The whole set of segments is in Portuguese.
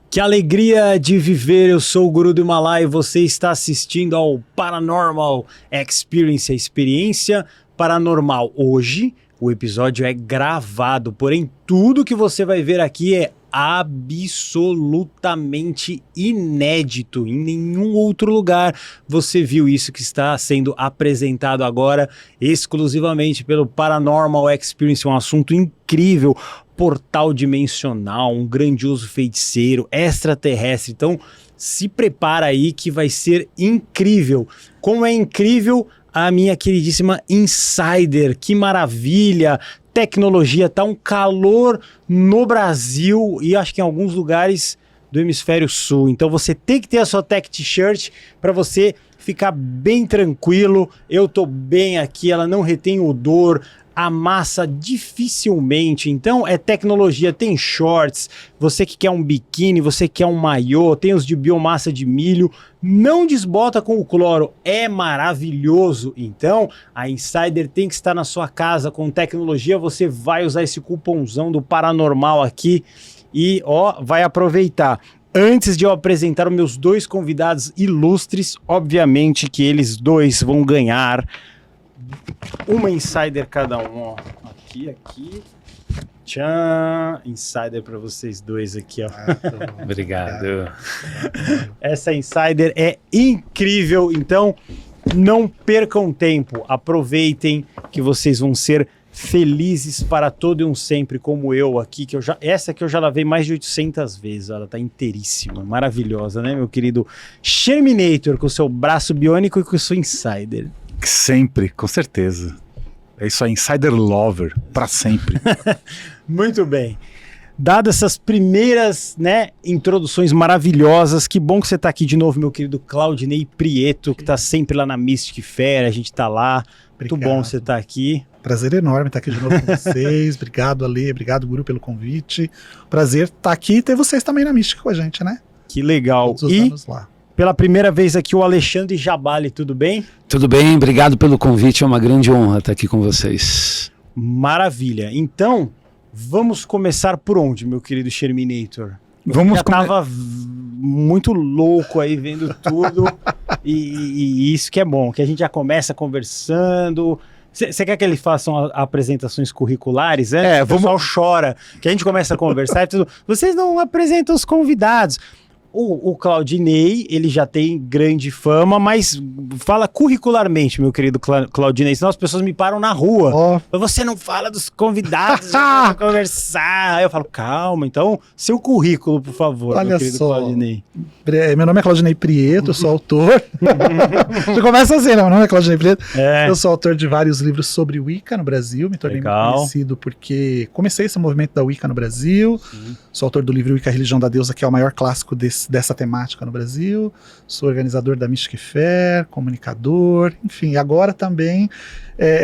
Que alegria de viver, eu sou o Guru do Himalaia e você está assistindo ao Paranormal Experience, a experiência paranormal. Hoje o episódio é gravado, porém tudo que você vai ver aqui é absolutamente inédito. Em nenhum outro lugar você viu isso que está sendo apresentado agora exclusivamente pelo Paranormal Experience, um assunto incrível. Portal dimensional, um grandioso feiticeiro, extraterrestre. Então, se prepara aí que vai ser incrível. Como é incrível a minha queridíssima Insider. Que maravilha! Tecnologia, tá um calor no Brasil e acho que em alguns lugares do hemisfério sul. Então, você tem que ter a sua Tech T-shirt para você ficar bem tranquilo. Eu tô bem aqui, ela não retém odor, amassa dificilmente, então é tecnologia, tem shorts, você que quer um biquíni, você que quer um maiô, tem os de biomassa de milho, não desbota com o cloro, é maravilhoso. Então a Insider tem que estar na sua casa com tecnologia, você vai usar esse cupomzão do Paranormal aqui e ó, vai aproveitar. Antes de eu apresentar os meus dois convidados ilustres, obviamente que eles dois vão ganhar uma Insider cada um, ó. Aqui. Tchan! Insider para vocês dois aqui, ó. Obrigado. Essa Insider é incrível, então não percam tempo. Aproveitem que vocês vão ser felizes para todo e um sempre, como eu aqui, essa aqui eu já lavei mais de 800 vezes, ela tá inteiríssima, maravilhosa, né, meu querido Sherminator, com o seu braço biônico e com o seu Insider. Sempre, com certeza. É isso aí, Insider Lover, para sempre. Muito bem. Dadas essas primeiras, né, introduções maravilhosas, que bom que você está aqui de novo, meu querido Claudinei Prieto, que está sempre lá na Mystic Fair, a gente está lá. Obrigado. Muito bom você estar aqui. Prazer enorme estar aqui de novo com vocês. Obrigado, Ale. Obrigado, Guru, pelo convite. Prazer estar aqui e ter vocês também na Mystic com a gente, né? Que legal. Todos os anos lá. Pela primeira vez aqui o Alexandre Jabali, tudo bem? Tudo bem, obrigado pelo convite, é uma grande honra estar aqui com vocês. Maravilha. Então, vamos começar por onde, meu querido Sherminator? Vamos tava muito louco aí vendo tudo e isso que é bom, que a gente já começa conversando. Você quer que eles façam apresentações curriculares? O pessoal chora, que a gente começa a conversar e tudo. Vocês não apresentam os convidados. O Claudinei, ele já tem grande fama, mas fala curricularmente, meu querido Claudinei, senão as pessoas me param na rua. Você não fala dos convidados, já conversar. Aí eu falo, calma, então, seu currículo, por favor, olha meu querido só, Claudinei. Meu nome é Claudinei Prieto, eu sou autor. Já começa assim, né? Meu nome é Claudinei Prieto. Eu sou autor de vários livros sobre Wicca no Brasil, me tornei muito conhecido porque comecei esse movimento da Wicca no Brasil. Sim. Sou autor do livro Wicca, a Religião da Deusa, que é o maior clássico dessa temática no Brasil. Sou organizador da Mystic Fair, comunicador, enfim, agora também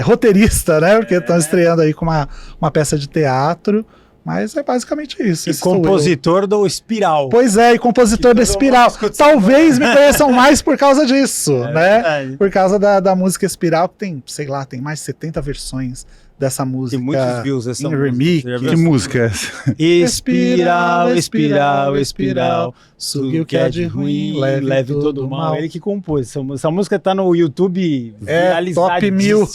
roteirista, né? Porque estão estreando aí com uma peça de teatro. Mas é basicamente isso. E compositor do Espiral. Pois é, e compositor do Espiral. Talvez me conheçam mais por causa disso, né? Verdade. Por causa da música Espiral, que tem, sei lá, tem mais de 70 versões dessa música. Tem muitos views essa música. Remix. Que música é essa? Espiral, espiral, espiral, sugue o que é de ruim, leve todo o mal. Ele que compôs. Essa música tá no YouTube top 1000.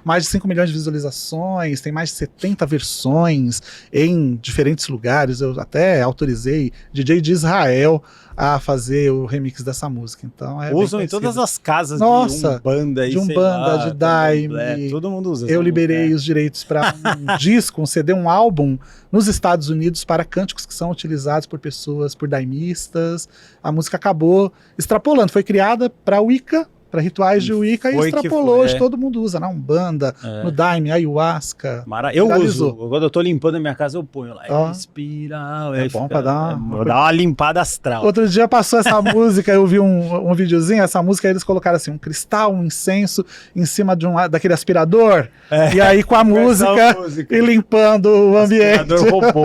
Mais de 5 milhões de visualizações, tem mais de 70 versões em diferentes lugares. Eu até autorizei DJ de Israel a fazer o remix dessa música. Então usam em todas as casas. Nossa, de Umbanda, de Umbanda, de Daime. Todo mundo usa. Eu liberei os direitos para um disco, um CD, um álbum nos Estados Unidos para cânticos que são utilizados por pessoas, por daimistas. A música acabou extrapolando, foi criada para Wicca, para rituais de Wicca, e extrapolou, hoje todo mundo usa, na Umbanda, no Daime, Ayahuasca. Eu uso, quando eu tô limpando a minha casa eu ponho lá, Espiral, bom pra dar uma limpada astral. Outro dia passou essa música, eu vi um videozinho, essa música, eles colocaram assim, um cristal, um incenso em cima de daquele aspirador, e aí com a música e limpando o ambiente. Aspirador robô.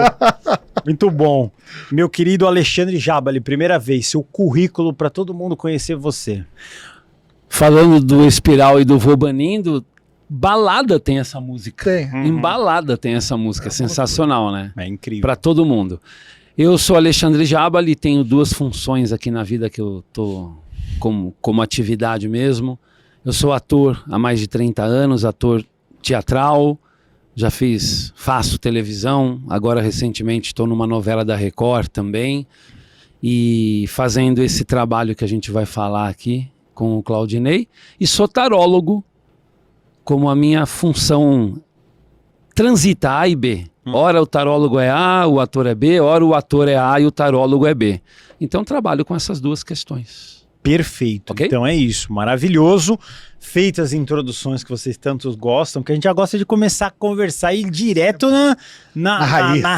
Muito bom. Meu querido Alexandre Jabali, primeira vez, seu currículo para todo mundo conhecer você. Falando do Espiral e do Vô Banindo, balada tem essa música. Tem. Em balada tem essa música, sensacional, né? É incrível. Pra todo mundo. Eu sou Alexandre Jabali, tenho 2 funções aqui na vida que eu tô como atividade mesmo. Eu sou ator há mais de 30 anos, ator teatral, faço televisão, agora recentemente estou numa novela da Record também, e fazendo esse trabalho que a gente vai falar aqui com o Claudinei, e sou tarólogo, como a minha função transita A e B. Ora o tarólogo é A, o ator é B, ora o ator é A e o tarólogo é B. Então trabalho com essas 2 questões. Perfeito, okay? Então é isso, maravilhoso. Feitas as introduções que vocês tanto gostam, que a gente já gosta de começar a conversar e ir direto na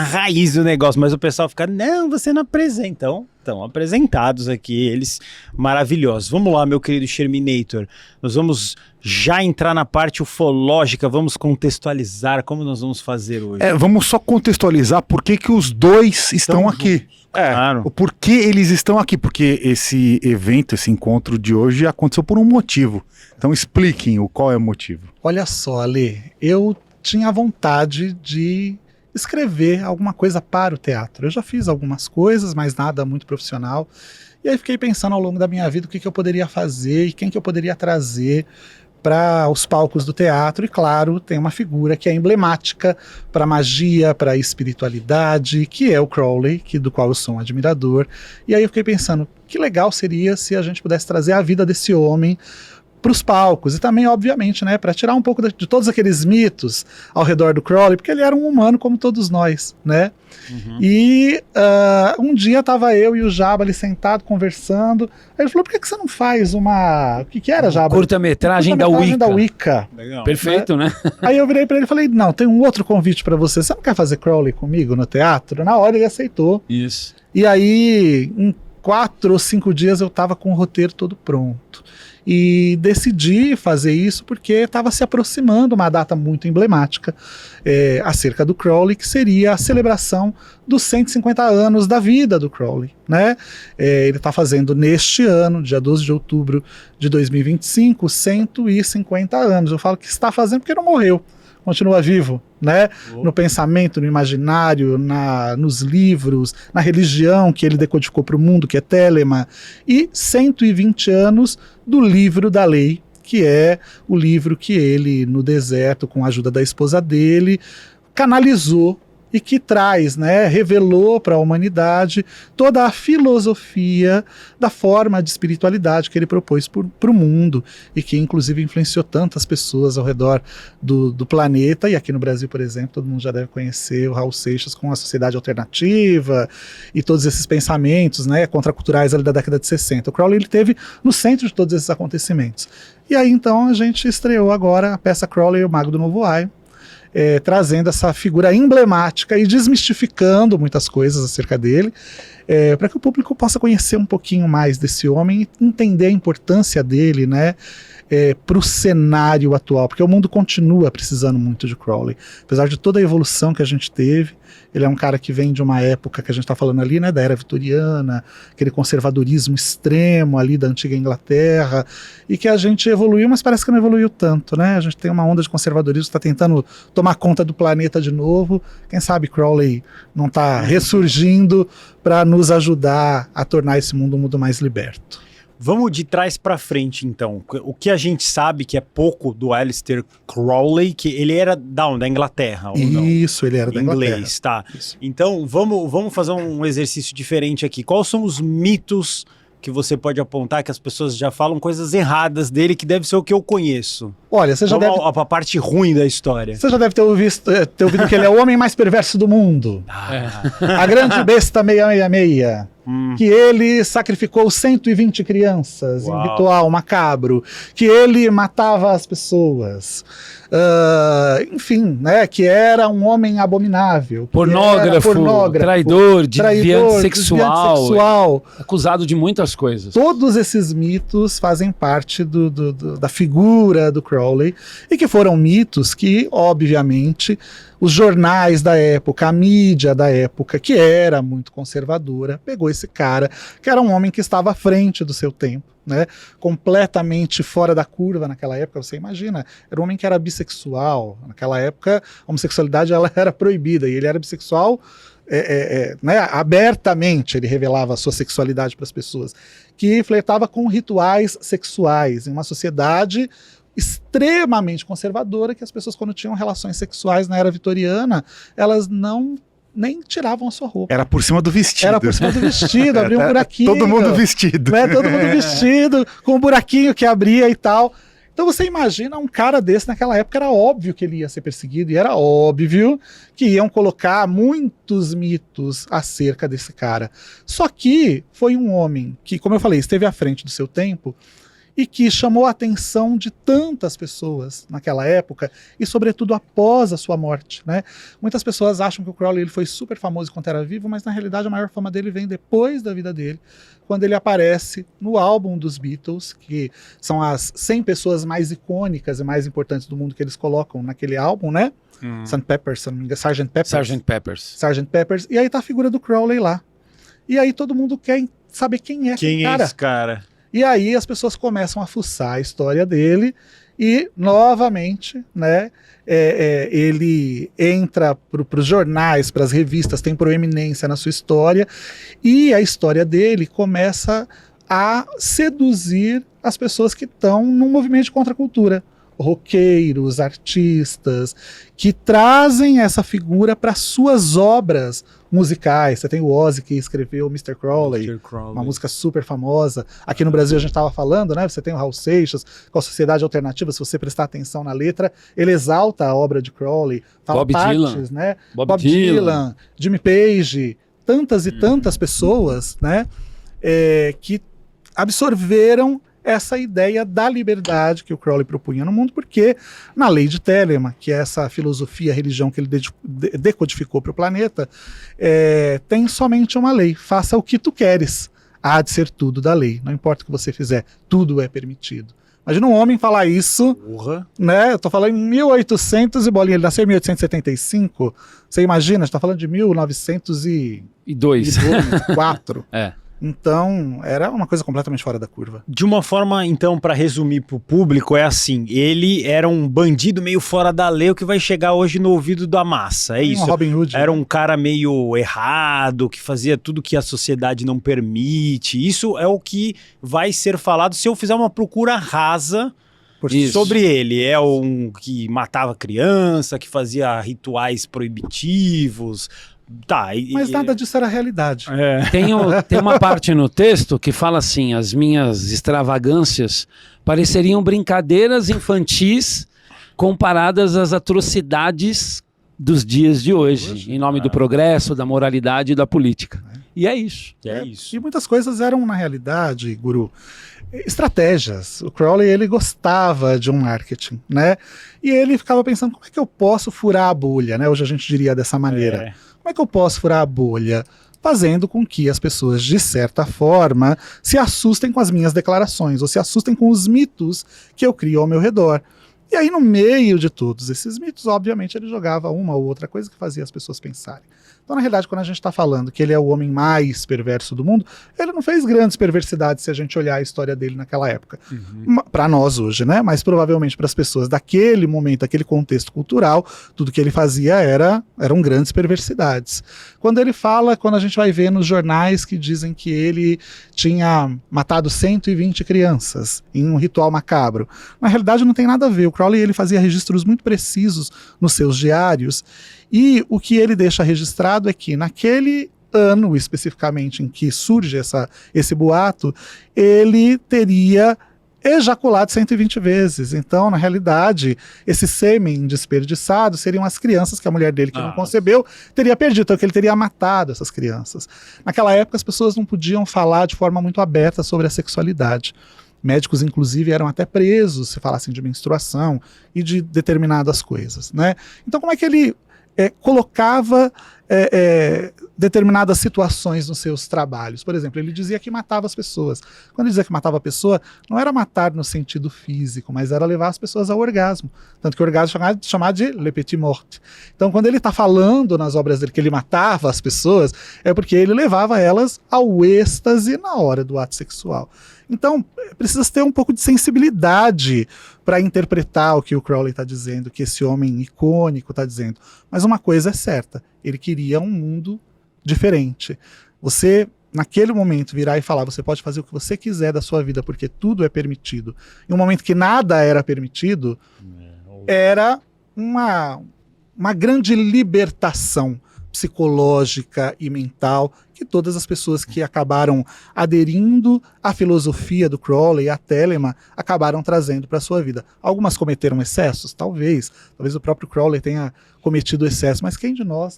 raiz do negócio, mas o pessoal fica, não, você não apresenta. Então, estão apresentados aqui, eles maravilhosos. Vamos lá, meu querido Sherminator, nós vamos já entrar na parte ufológica, vamos contextualizar como nós vamos fazer hoje. Vamos só contextualizar por que os 2 estão aqui. Claro. O porquê eles estão aqui, porque esse evento, esse encontro de hoje aconteceu por um motivo. Então expliquem qual é o motivo. Olha só, Ale, eu tinha vontade de escrever alguma coisa para o teatro. Eu já fiz algumas coisas, mas nada muito profissional. E aí fiquei pensando ao longo da minha vida o que eu poderia fazer e quem que eu poderia trazer para os palcos do teatro. E claro, tem uma figura que é emblemática para magia, para espiritualidade, que é o Crowley, do qual eu sou um admirador. E aí eu fiquei pensando, que legal seria se a gente pudesse trazer a vida desse homem para os palcos, e também, obviamente, né, para tirar um pouco de todos aqueles mitos ao redor do Crowley, porque ele era um humano como todos nós, né? Uhum. E um dia estava eu e o Jabali sentado conversando, aí ele falou, por que você não faz uma... O que era, Jabali? Curta-metragem da Wicca. Legal. Perfeito, né? Aí eu virei para ele e falei, não, tem um outro convite para você não quer fazer Crowley comigo no teatro? Na hora ele aceitou. Isso. E aí, em 4 ou 5 dias eu estava com o roteiro todo pronto. E decidi fazer isso porque estava se aproximando uma data muito emblemática acerca do Crowley, que seria a celebração dos 150 anos da vida do Crowley, né? Ele está fazendo neste ano, dia 12 de outubro de 2025, 150 anos. Eu falo que está fazendo porque não morreu, continua vivo, né? No pensamento, no imaginário, nos livros, na religião que ele decodificou para o mundo, que é Telema, e 120 anos do livro da lei, que é o livro que ele, no deserto, com a ajuda da esposa dele, canalizou e que traz, né, revelou para a humanidade toda a filosofia da forma de espiritualidade que ele propôs para o mundo e que inclusive influenciou tantas pessoas ao redor do planeta. E aqui no Brasil, por exemplo, todo mundo já deve conhecer o Raul Seixas com a Sociedade Alternativa e todos esses pensamentos, né, contraculturais ali da década de 60. O Crowley ele esteve no centro de todos esses acontecimentos. E aí então a gente estreou agora a peça Crowley, o Mago do Novo Aio, trazendo essa figura emblemática e desmistificando muitas coisas acerca dele, para que o público possa conhecer um pouquinho mais desse homem e entender a importância dele, né, para o cenário atual, porque o mundo continua precisando muito de Crowley. Apesar de toda a evolução que a gente teve, ele é um cara que vem de uma época que a gente está falando ali, né, da era vitoriana, aquele conservadorismo extremo ali da antiga Inglaterra, e que a gente evoluiu, mas parece que não evoluiu tanto, né? A gente tem uma onda de conservadorismo que está tentando tomar conta do planeta de novo. Quem sabe Crowley não está ressurgindo para nos ajudar a tornar esse mundo um mundo mais liberto. Vamos de trás para frente, então. O que a gente sabe que é pouco do Aleister Crowley, que ele era da Inglaterra, ou não? Isso, ele era da Inglaterra. Inglês, tá. Isso. Então, vamos fazer um exercício diferente aqui. Quais são os mitos que você pode apontar que as pessoas já falam coisas erradas dele, que deve ser o que eu conheço? Olha, você já deve... A parte ruim da história. Você já deve ter ouvido que ele é o homem mais perverso do mundo. A grande besta 666. Que ele sacrificou 120 crianças em ritual macabro, que ele matava as pessoas, enfim, né, que era um homem abominável, pornógrafo, traidor, desviante sexual, acusado de muitas coisas. Todos esses mitos fazem parte da figura do Crowley, e que foram mitos que, obviamente, os jornais da época, a mídia da época, que era muito conservadora, pegou esse cara, que era um homem que estava à frente do seu tempo, né? Completamente fora da curva naquela época. Você imagina, era um homem que era bissexual. Naquela época, a homossexualidade ela era proibida, e ele era bissexual né, abertamente ele revelava a sua sexualidade para as pessoas, que flertava com rituais sexuais em uma sociedade extremamente conservadora, que as pessoas, quando tinham relações sexuais na era vitoriana, elas nem tiravam a sua roupa. Era por cima do vestido. Era por cima do vestido, abria um buraquinho. Todo mundo vestido. Né, todo mundo vestido, com um buraquinho que abria e tal. Então você imagina um cara desse naquela época, era óbvio que ele ia ser perseguido e era óbvio que iam colocar muitos mitos acerca desse cara. Só que foi um homem que, como eu falei, esteve à frente do seu tempo e que chamou a atenção de tantas pessoas naquela época e sobretudo após a sua morte, né? Muitas pessoas acham que o Crowley ele foi super famoso enquanto era vivo, mas na realidade a maior fama dele vem depois da vida dele, quando ele aparece no álbum dos Beatles, que são as 100 pessoas mais icônicas e mais importantes do mundo que eles colocam naquele álbum, né? Sgt. Pepper's, se não me engano, Sgt. Pepper's. Sgt. Pepper's. Sgt. Pepper's. E aí tá a figura do Crowley lá. E aí todo mundo quer saber quem é quem é esse cara. E aí as pessoas começam a fuçar a história dele e, novamente, né, ele entra para os jornais, para as revistas, tem proeminência na sua história, e a história dele começa a seduzir as pessoas que estão num movimento de contracultura. Roqueiros, artistas, que trazem essa figura para suas obras musicais. Você tem o Ozzy, que escreveu Mr. Crowley, uma música super famosa. Aqui no Brasil a gente estava falando, né? Você tem o Raul Seixas, com a Sociedade Alternativa, se você prestar atenção na letra, ele exalta a obra de Crowley. Bob Dylan, né? Bob Dylan, Jimmy Page, tantas e tantas pessoas, né? Que absorveram essa ideia da liberdade que o Crowley propunha no mundo, porque na lei de Telemann, que é essa filosofia, religião que ele decodificou para o planeta, tem somente uma lei: faça o que tu queres, há de ser tudo da lei, não importa o que você fizer, tudo é permitido. Imagina um homem falar isso, né? Eu tô falando em 1800 e bolinha, ele nasceu em 1875, você imagina, a gente tá falando de 1904. Então, era uma coisa completamente fora da curva. De uma forma, então, para resumir pro público, é assim: ele era um bandido meio fora da lei, o que vai chegar hoje no ouvido da massa, é isso? Um Robin Hood. Era um cara meio errado, que fazia tudo que a sociedade não permite. Isso é o que vai ser falado se eu fizer uma procura rasa sobre ele. É um que matava criança, que fazia rituais proibitivos. Tá, mas nada disso era realidade. Tem uma parte no texto que fala assim: as minhas extravagâncias pareceriam brincadeiras infantis comparadas às atrocidades dos dias de hoje, em nome do progresso, da moralidade e da política. E é isso. E muitas coisas eram, na realidade, Guru, estratégias. O Crowley, ele gostava de um marketing, né? E ele ficava pensando: como é que eu posso furar a bolha, né? Hoje a gente diria dessa maneira. Como é que eu posso furar a bolha? Fazendo com que as pessoas, de certa forma, se assustem com as minhas declarações, ou se assustem com os mitos que eu crio ao meu redor. E aí, no meio de todos esses mitos, obviamente, ele jogava uma ou outra coisa que fazia as pessoas pensarem. Então, na realidade, quando a gente está falando que ele é o homem mais perverso do mundo, ele não fez grandes perversidades se a gente olhar a história dele naquela época. Para nós hoje, né? Mas provavelmente para as pessoas daquele momento, daquele contexto cultural, tudo que ele fazia eram grandes perversidades. Quando ele fala, quando a gente vai ver nos jornais que dizem que ele tinha matado 120 crianças em um ritual macabro, na realidade não tem nada a ver. O Crowley, ele fazia registros muito precisos nos seus diários, e o que ele deixa registrado é que naquele ano especificamente em que surge esse boato, ele teria ejaculado 120 vezes. Então, na realidade, esse sêmen desperdiçado seriam as crianças que a mulher dele, que não concebeu, teria perdido. Então, que ele teria matado essas crianças. Naquela época, as pessoas não podiam falar de forma muito aberta sobre a sexualidade. Médicos, inclusive, eram até presos se falassem de menstruação e de determinadas coisas, né? Então, como é que ele colocava determinadas situações nos seus trabalhos? Por exemplo, ele dizia que matava as pessoas. Quando ele dizia que matava a pessoa, não era matar no sentido físico, mas era levar as pessoas ao orgasmo. Tanto que o orgasmo é chamado de le petit mort. Então, quando ele está falando nas obras dele que ele matava as pessoas, é porque ele levava elas ao êxtase na hora do ato sexual. Então, precisa ter um pouco de sensibilidade para interpretar o que o Crowley está dizendo, o que esse homem icônico está dizendo. Mas uma coisa é certa: ele queria um mundo diferente. Você, naquele momento, virar e falar, você pode fazer o que você quiser da sua vida, porque tudo é permitido. Em um momento que nada era permitido, era uma grande libertação psicológica e mental que todas as pessoas que acabaram aderindo à filosofia do Crowley e à Telemann acabaram trazendo para a sua vida. Algumas cometeram excessos? Talvez o próprio Crowley tenha cometido excesso, mas quem de nós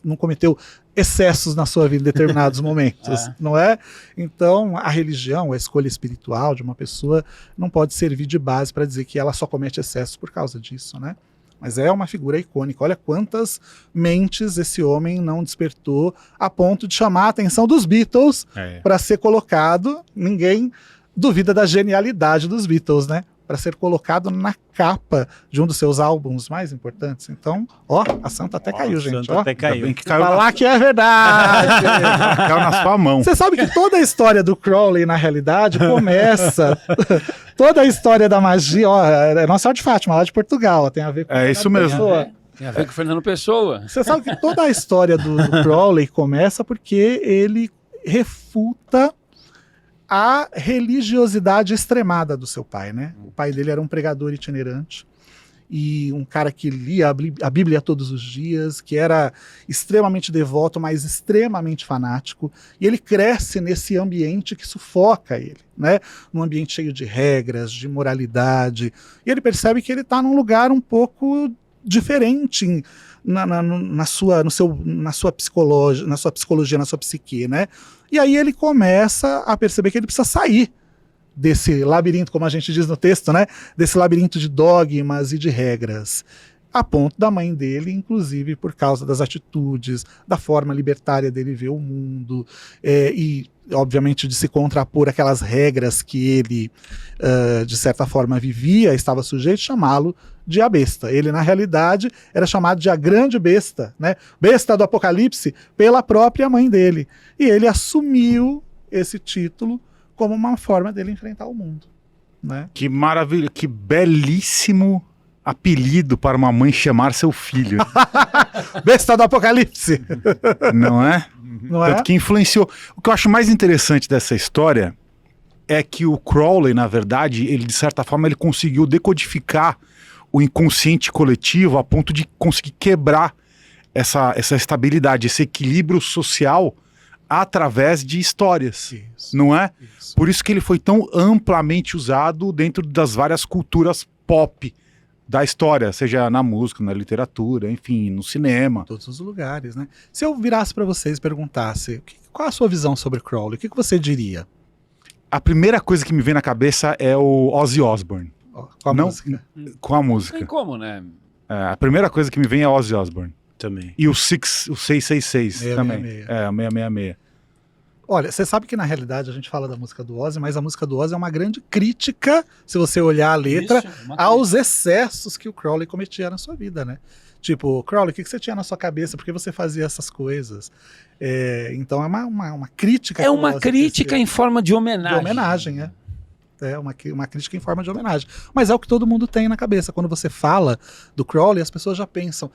não cometeu excessos na sua vida em determinados momentos, não é? Então, a religião, a escolha espiritual de uma pessoa não pode servir de base para dizer que ela só comete excessos por causa disso, né? Mas é uma figura icônica. Olha quantas mentes esse homem não despertou a ponto de chamar a atenção dos Beatles para ser colocado. Ninguém duvida da genialidade dos Beatles, né? Para ser colocado na capa de um dos seus álbuns mais importantes. Então, a Santa até caiu, gente. Santa até caiu. Falar que é verdade. Caiu na sua mão. Você sabe que toda a história do Crowley, na realidade, começa... toda a história da magia... é Nossa Senhora de Fátima, lá de Portugal. Tem a ver com... É isso mesmo. Tem a ver com o Fernando Pessoa. Você sabe que toda a história do Crowley começa porque ele refuta a religiosidade extremada do seu pai, né? O pai dele era um pregador itinerante e um cara que lia a Bíblia todos os dias, que era extremamente devoto, mas extremamente fanático, e ele cresce nesse ambiente que sufoca ele, né? Num ambiente cheio de regras, de moralidade, e ele percebe que ele está num lugar um pouco diferente na sua psicologia, na sua psique, né? E aí ele começa a perceber que ele precisa sair desse labirinto, como a gente diz no texto, né? Desse labirinto de dogmas e de regras. A ponto da mãe dele, inclusive por causa das atitudes, da forma libertária dele ver o mundo, e obviamente de se contrapor aquelas regras que ele, de certa forma, vivia, estava sujeito, chamá-lo de a besta. Ele, na realidade, era chamado de a grande besta, né? Besta do Apocalipse, pela própria mãe dele. E ele assumiu esse título como uma forma dele enfrentar o mundo, né? Que maravilha, que belíssimo apelido para uma mãe chamar seu filho. Besta do Apocalipse. Não é? Não Tanto é? que influenciou. O que eu acho mais interessante dessa história é que o Crowley, na verdade, ele de certa forma ele conseguiu decodificar o inconsciente coletivo a ponto de conseguir quebrar essa estabilidade, esse equilíbrio social através de histórias, Isso. não é? Isso. Por isso que ele foi tão amplamente usado dentro das várias culturas pop da história, seja na música, na literatura, enfim, no cinema. Todos os lugares, né? Se eu virasse para vocês e perguntasse qual a sua visão sobre Crowley, o que você diria? A primeira coisa que me vem na cabeça é o Ozzy Osbourne. Com a Não, música? com a música. Tem como, né? A primeira coisa que me vem é Ozzy Osbourne. Também. E o 666 666. também. É, o 666. Olha, você sabe que na realidade a gente fala da música do Ozzy, mas a música do Ozzy é uma grande crítica, se você olhar a letra, aos excessos que o Crowley cometia na sua vida, né? Tipo, Crowley, o que você tinha na sua cabeça? Por que você fazia essas coisas? Então é uma crítica. É uma crítica em forma de homenagem. De homenagem, é. É uma crítica em forma de homenagem. Mas é o que todo mundo tem na cabeça. Quando você fala do Crowley, as pessoas já pensam,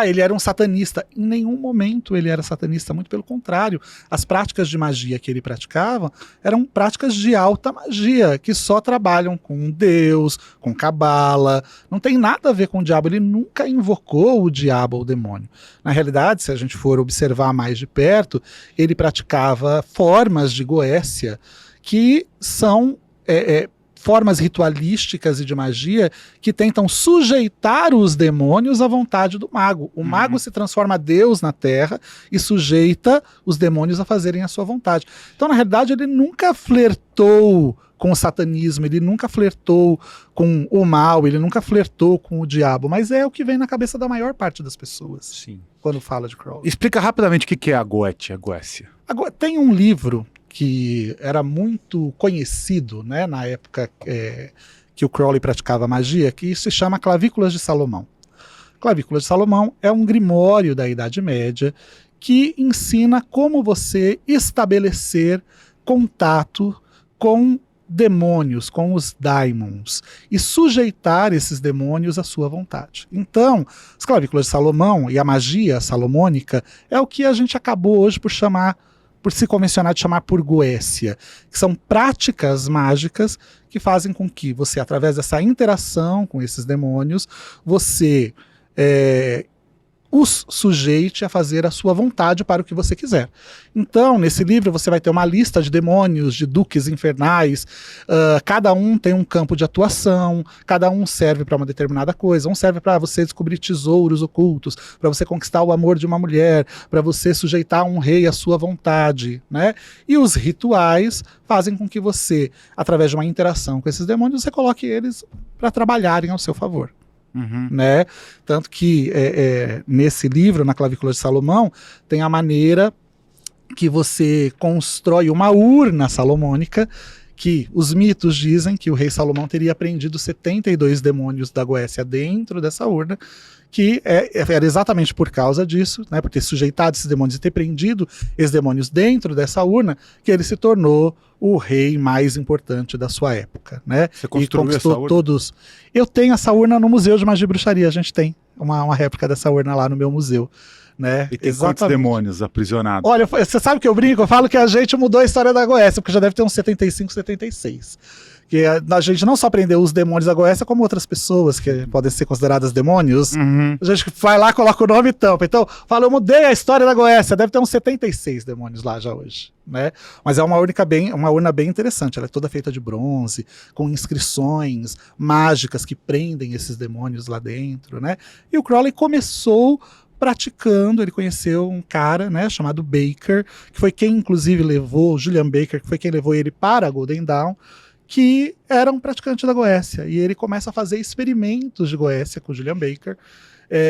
ele era um satanista. Em nenhum momento ele era satanista, muito pelo contrário. As práticas de magia que ele praticava eram práticas de alta magia, que só trabalham com Deus, com cabala. Não tem nada a ver com o diabo. Ele nunca invocou o diabo ou o demônio. Na realidade, se a gente for observar mais de perto, ele praticava formas de goécia que são formas ritualísticas e de magia que tentam sujeitar os demônios à vontade do mago. O mago se transforma Deus na Terra e sujeita os demônios a fazerem a sua vontade. Então, na realidade, ele nunca flertou com o satanismo, ele nunca flertou com o mal, ele nunca flertou com o diabo, mas é o que vem na cabeça da maior parte das pessoas. Sim. Quando fala de Crowley. Explica rapidamente o que é a Goécia. Agora, tem um livro que era muito conhecido, né, na época que o Crowley praticava magia, que se chama Clavículas de Salomão. Clavículas de Salomão é um grimório da Idade Média que ensina como você estabelecer contato com demônios, com os daimons, e sujeitar esses demônios à sua vontade. Então, as clavículas de Salomão e a magia salomônica é o que a gente acabou hoje por se convencionar de chamar por Goécia, que são práticas mágicas que fazem com que você, através dessa interação com esses demônios, você os sujeite a fazer a sua vontade para o que você quiser. Então, nesse livro você vai ter uma lista de demônios, de duques infernais, cada um tem um campo de atuação, cada um serve para uma determinada coisa. Um serve para você descobrir tesouros ocultos, para você conquistar o amor de uma mulher, para você sujeitar um rei à sua vontade, né? E os rituais fazem com que você, através de uma interação com esses demônios, você coloque eles para trabalharem ao seu favor. Uhum. Né? Tanto que nesse livro, na Clavícula de Salomão, tem a maneira que você constrói uma urna salomônica, que os mitos dizem que o rei Salomão teria prendido 72 demônios da Goécia dentro dessa urna, que era exatamente por causa disso, né, por ter sujeitado esses demônios e ter prendido esses demônios dentro dessa urna, que ele se tornou o rei mais importante da sua época, né? Você construiu e conquistou essa urna? todos. Eu tenho essa urna no Museu de Magia e Bruxaria, a gente tem uma réplica dessa urna lá no meu museu. Né? E tem quantos demônios aprisionados? Olha, você sabe que eu brinco, eu falo que a gente mudou a história da Goécia, porque já deve ter uns 75, 76. Que a gente não só prendeu os demônios da Goécia, como outras pessoas que podem ser consideradas demônios. Uhum. A gente vai lá, coloca o nome e tampa. Então, fala, eu mudei a história da Goécia, deve ter uns 76 demônios lá já hoje. Né? Mas é uma urna bem interessante, ela é toda feita de bronze, com inscrições mágicas que prendem esses demônios lá dentro. Né? E o Crowley começou praticando, ele conheceu um cara, né, chamado Baker, que foi quem inclusive levou, Julian Baker, que foi quem levou ele para a Golden Dawn, que era um praticante da Goécia, e ele começa a fazer experimentos de Goécia com Julian Baker.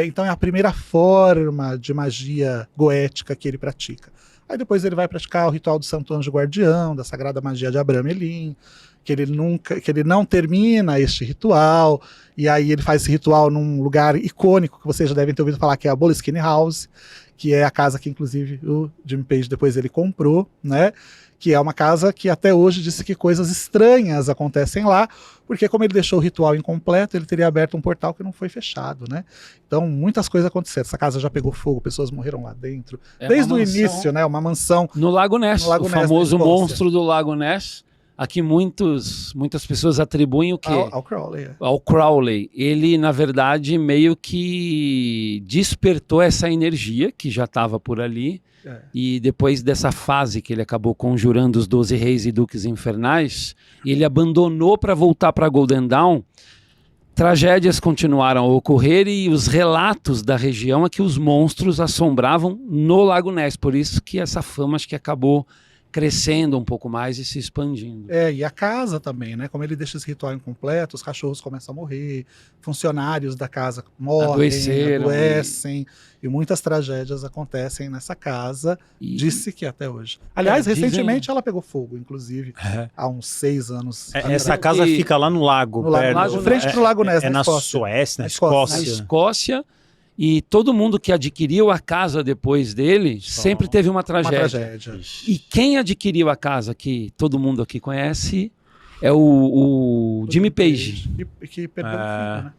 Então é a primeira forma de magia goética que ele pratica. Aí depois ele vai praticar o ritual do Santo Anjo Guardião, da Sagrada Magia de Abraham Elim, que ele não termina este ritual, e aí ele faz esse ritual num lugar icônico, que vocês já devem ter ouvido falar, que é a Boleskine House, que é a casa que inclusive o Jimmy Page depois ele comprou, né? Que é uma casa que até hoje disse que coisas estranhas acontecem lá, porque como ele deixou o ritual incompleto, ele teria aberto um portal que não foi fechado, né? Então muitas coisas aconteceram, essa casa já pegou fogo, pessoas morreram lá dentro, desde o início, né? Uma mansão no Lago Ness, o famoso monstro do Lago Ness. Aqui muitas pessoas atribuem o quê? Ao Crowley. Ao Crowley. Ele, na verdade, meio que despertou essa energia que já estava por ali. E depois dessa fase que ele acabou conjurando os 12 reis e duques infernais, ele abandonou para voltar para Golden Dawn. Tragédias continuaram a ocorrer e os relatos da região é que os monstros assombravam no Lago Ness. Por isso que essa fama acho que acabou crescendo um pouco mais e se expandindo. E a casa também, né? Como ele deixa esse ritual incompleto, os cachorros começam a morrer, funcionários da casa morrem, adoecem, e muitas tragédias acontecem nessa casa, disse que até hoje. Aliás, recentemente ela pegou fogo, inclusive, há uns 6 anos. Essa casa fica lá no lago, de frente para o Lago Ness, na Suécia, na Escócia. Na Escócia. E todo mundo que adquiriu a casa depois dele sempre teve uma tragédia. E quem adquiriu a casa, que todo mundo aqui conhece, é o Jimmy Page. Que perdeu um filho, né?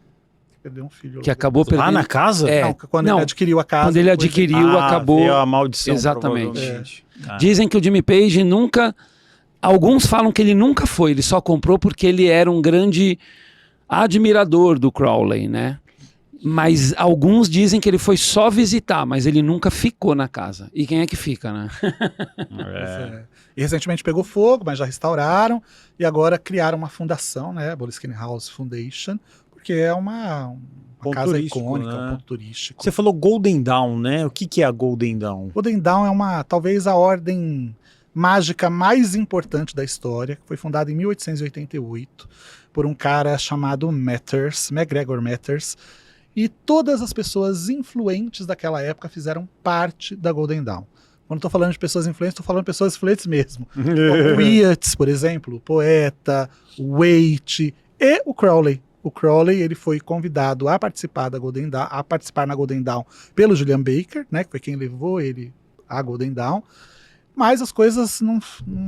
Perdeu um filho. Que acabou perdendo. Lá na casa? Quando ele adquiriu a casa. Quando ele adquiriu, acabou. Veio a maldição. Exatamente. Dizem que o Jimmy Page nunca... Alguns falam que ele nunca foi, ele só comprou porque ele era um grande admirador do Crowley, né? Mas alguns dizem que ele foi só visitar, mas ele nunca ficou na casa. E quem é que fica, né? E recentemente pegou fogo, mas já restauraram. E agora criaram uma fundação, né? Boleskine House Foundation, porque é uma casa icônica, né? Um ponto turístico. Você falou Golden Dawn, né? O que é a Golden Dawn? Golden Dawn é talvez a ordem mágica mais importante da história, que foi fundada em 1888 por um cara chamado MacGregor Matters. E todas as pessoas influentes daquela época fizeram parte da Golden Dawn. Quando estou falando de pessoas influentes, estou falando de pessoas influentes mesmo. O Yeats, por exemplo, o poeta, o Waite e o Crowley. O Crowley ele foi convidado a participar da Golden Dawn, a participar na Golden Dawn pelo Julian Baker, né, que foi quem levou ele à Golden Dawn. mas as coisas não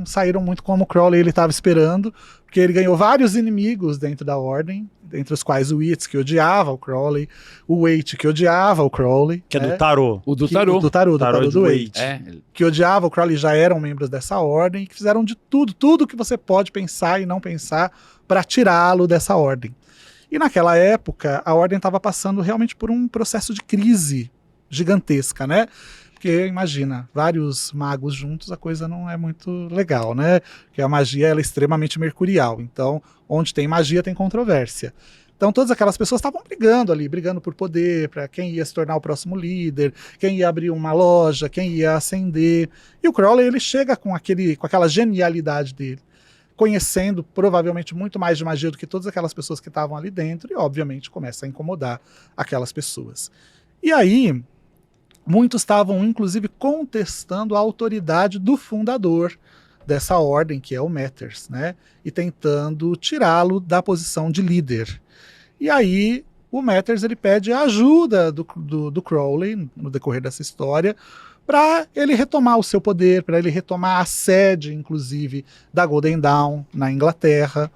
saíram muito como o Crowley estava esperando, porque ele ganhou vários inimigos dentro da ordem, entre os quais o Yeats, que odiava o Crowley, o Waite, que odiava o Crowley. Que é do tarô. O do tarô. Do tarô do Waite. Que odiava o Crowley, já eram membros dessa ordem, que fizeram de tudo que você pode pensar e não pensar para tirá-lo dessa ordem. E naquela época, a ordem estava passando realmente por um processo de crise gigantesca, né? Porque, imagina, vários magos juntos, a coisa não é muito legal, né? Porque a magia ela é extremamente mercurial. Então, onde tem magia, tem controvérsia. Então, todas aquelas pessoas estavam brigando ali, brigando por poder, para quem ia se tornar o próximo líder, quem ia abrir uma loja, quem ia ascender. E o Crowley, ele chega com aquela genialidade dele, conhecendo provavelmente muito mais de magia do que todas aquelas pessoas que estavam ali dentro, e obviamente começa a incomodar aquelas pessoas. E aí, muitos estavam, inclusive, contestando a autoridade do fundador dessa ordem, que é o Matters, né? E tentando tirá-lo da posição de líder. E aí, o Matters ele pede a ajuda do Crowley, no decorrer dessa história, para ele retomar o seu poder, para ele retomar a sede, inclusive, da Golden Dawn, na Inglaterra.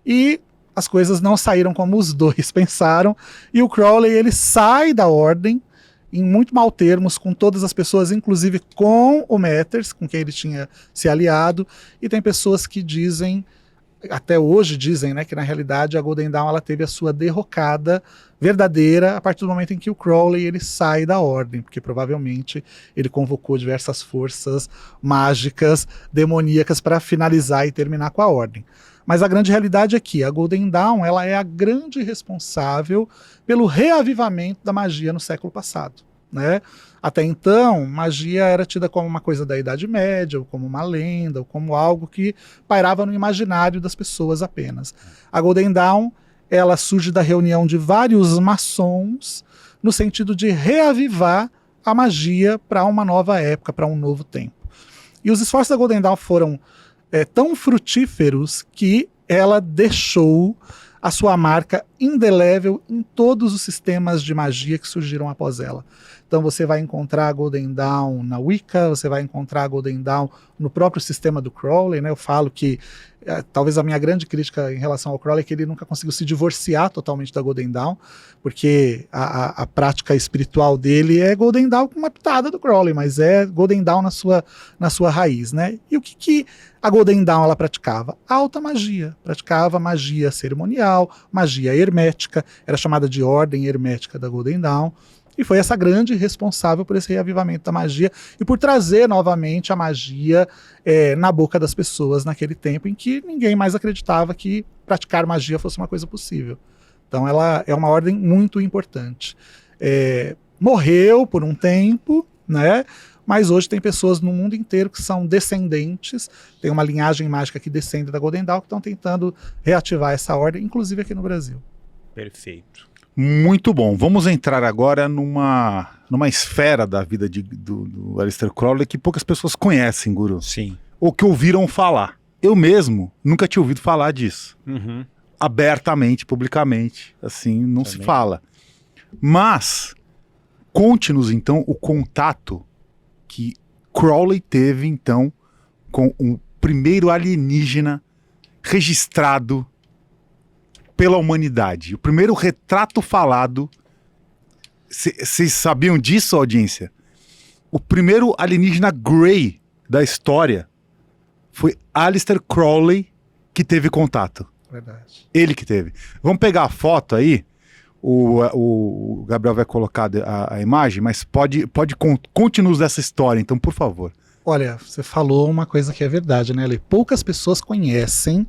E as coisas não saíram como os dois pensaram, e o Crowley ele sai da ordem, em muito mau termos com todas as pessoas, inclusive com o Matters, com quem ele tinha se aliado, e tem pessoas que dizem, até hoje dizem, né, que na realidade a Golden Dawn ela teve a sua derrocada verdadeira a partir do momento em que o Crowley ele sai da ordem, porque provavelmente ele convocou diversas forças mágicas, demoníacas para finalizar e terminar com a ordem. Mas a grande realidade é que a Golden Dawn ela é a grande responsável pelo reavivamento da magia no século passado, né? Até então, magia era tida como uma coisa da Idade Média, ou como uma lenda, ou como algo que pairava no imaginário das pessoas apenas. A Golden Dawn ela surge da reunião de vários maçons no sentido de reavivar a magia para uma nova época, para um novo tempo. E os esforços da Golden Dawn foram tão frutíferos que ela deixou a sua marca indelével em todos os sistemas de magia que surgiram após ela. Então você vai encontrar a Golden Dawn na Wicca, você vai encontrar a Golden Dawn no próprio sistema do Crowley, né? Eu falo que talvez a minha grande crítica em relação ao Crowley é que ele nunca conseguiu se divorciar totalmente da Golden Dawn, porque a prática espiritual dele é Golden Dawn com uma pitada do Crowley, mas é Golden Dawn na sua raiz, né? E o que a Golden Dawn ela praticava? Alta magia, praticava magia cerimonial, magia hermética, era chamada de Ordem Hermética da Golden Dawn, e foi essa grande responsável por esse reavivamento da magia e por trazer novamente a magia na boca das pessoas naquele tempo em que ninguém mais acreditava que praticar magia fosse uma coisa possível. Então ela é uma ordem muito importante. Morreu por um tempo, né? Mas hoje tem pessoas no mundo inteiro que são descendentes, tem uma linhagem mágica que descende da Golden Dawn que estão tentando reativar essa ordem, inclusive aqui no Brasil. Perfeito. Muito bom. Vamos entrar agora numa esfera da vida do Aleister Crowley que poucas pessoas conhecem, Guru. Sim. Ou que ouviram falar. Eu mesmo nunca tinha ouvido falar disso. Uhum. Abertamente, publicamente, assim, não se fala. Mas, conte-nos então o contato que Crowley teve então com o primeiro alienígena registrado pela humanidade. O primeiro retrato falado. Vocês sabiam disso, audiência? O primeiro alienígena Grey da história foi Aleister Crowley que teve contato. Verdade. Ele que teve. Vamos pegar a foto aí. O Gabriel vai colocar a imagem, mas conte-nos dessa história, então, por favor. Olha, você falou uma coisa que é verdade, né, Ale? Poucas pessoas conhecem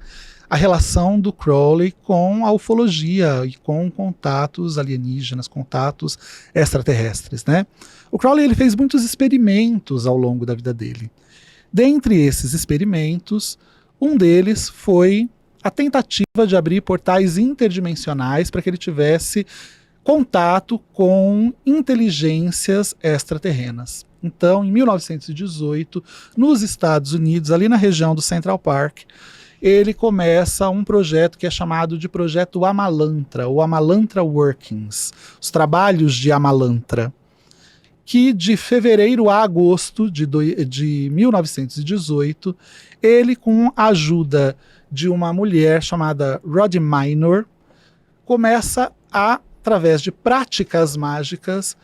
a relação do Crowley com a ufologia e com contatos alienígenas, contatos extraterrestres, né? O Crowley ele fez muitos experimentos ao longo da vida dele. Dentre esses experimentos, um deles foi a tentativa de abrir portais interdimensionais para que ele tivesse contato com inteligências extraterrenas. Então, em 1918, nos Estados Unidos, ali na região do Central Park, ele começa um projeto que é chamado de Projeto Amalantra, ou Amalantra Workings, os trabalhos de Amalantra, que de fevereiro a agosto de 1918, ele, com a ajuda de uma mulher chamada Rod Minor, começa a, através de práticas mágicas,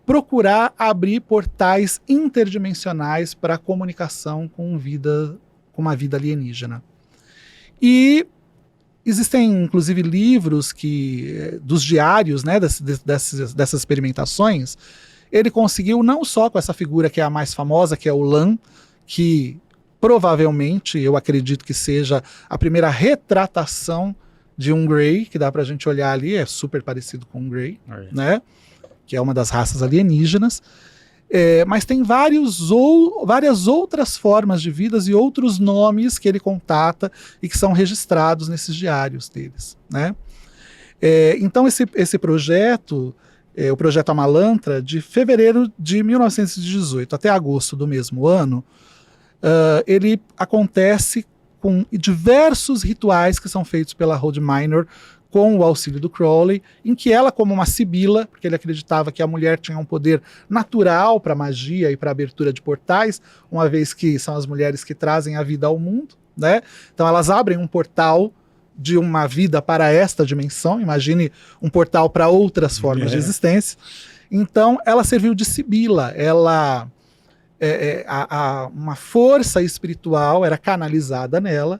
procurar abrir portais interdimensionais para a comunicação com uma vida alienígena. E existem, inclusive, livros dos diários, né, dessas experimentações. Ele conseguiu, não só com essa figura que é a mais famosa, que é o Lan, que provavelmente, eu acredito que seja a primeira retratação de um Grey, que dá pra gente olhar ali, é super parecido com um Grey, né? Que é uma das raças alienígenas. Mas tem várias outras formas de vidas e outros nomes que ele contata e que são registrados nesses diários deles, né? Então esse projeto, o projeto Amalantra, de fevereiro de 1918 até agosto do mesmo ano, ele acontece com diversos rituais que são feitos pela Rod Minor com o auxílio do Crowley, em que ela, como uma sibila, porque ele acreditava que a mulher tinha um poder natural para magia e para abertura de portais, uma vez que são as mulheres que trazem a vida ao mundo, né? Então elas abrem um portal de uma vida para esta dimensão, imagine um portal para outras formas de existência. Então ela serviu de sibila, uma força espiritual era canalizada nela,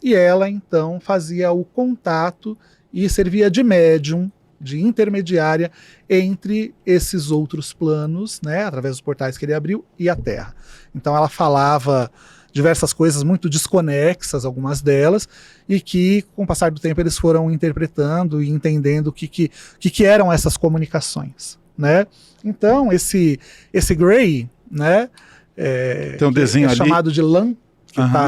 e ela então fazia o contato e servia de médium, de intermediária entre esses outros planos, né, através dos portais que ele abriu, e a Terra. Então ela falava diversas coisas muito desconexas, algumas delas, e que com o passar do tempo eles foram interpretando e entendendo o que eram essas comunicações, né? Então esse Grey, né, tem um desenho ali chamado de Lan,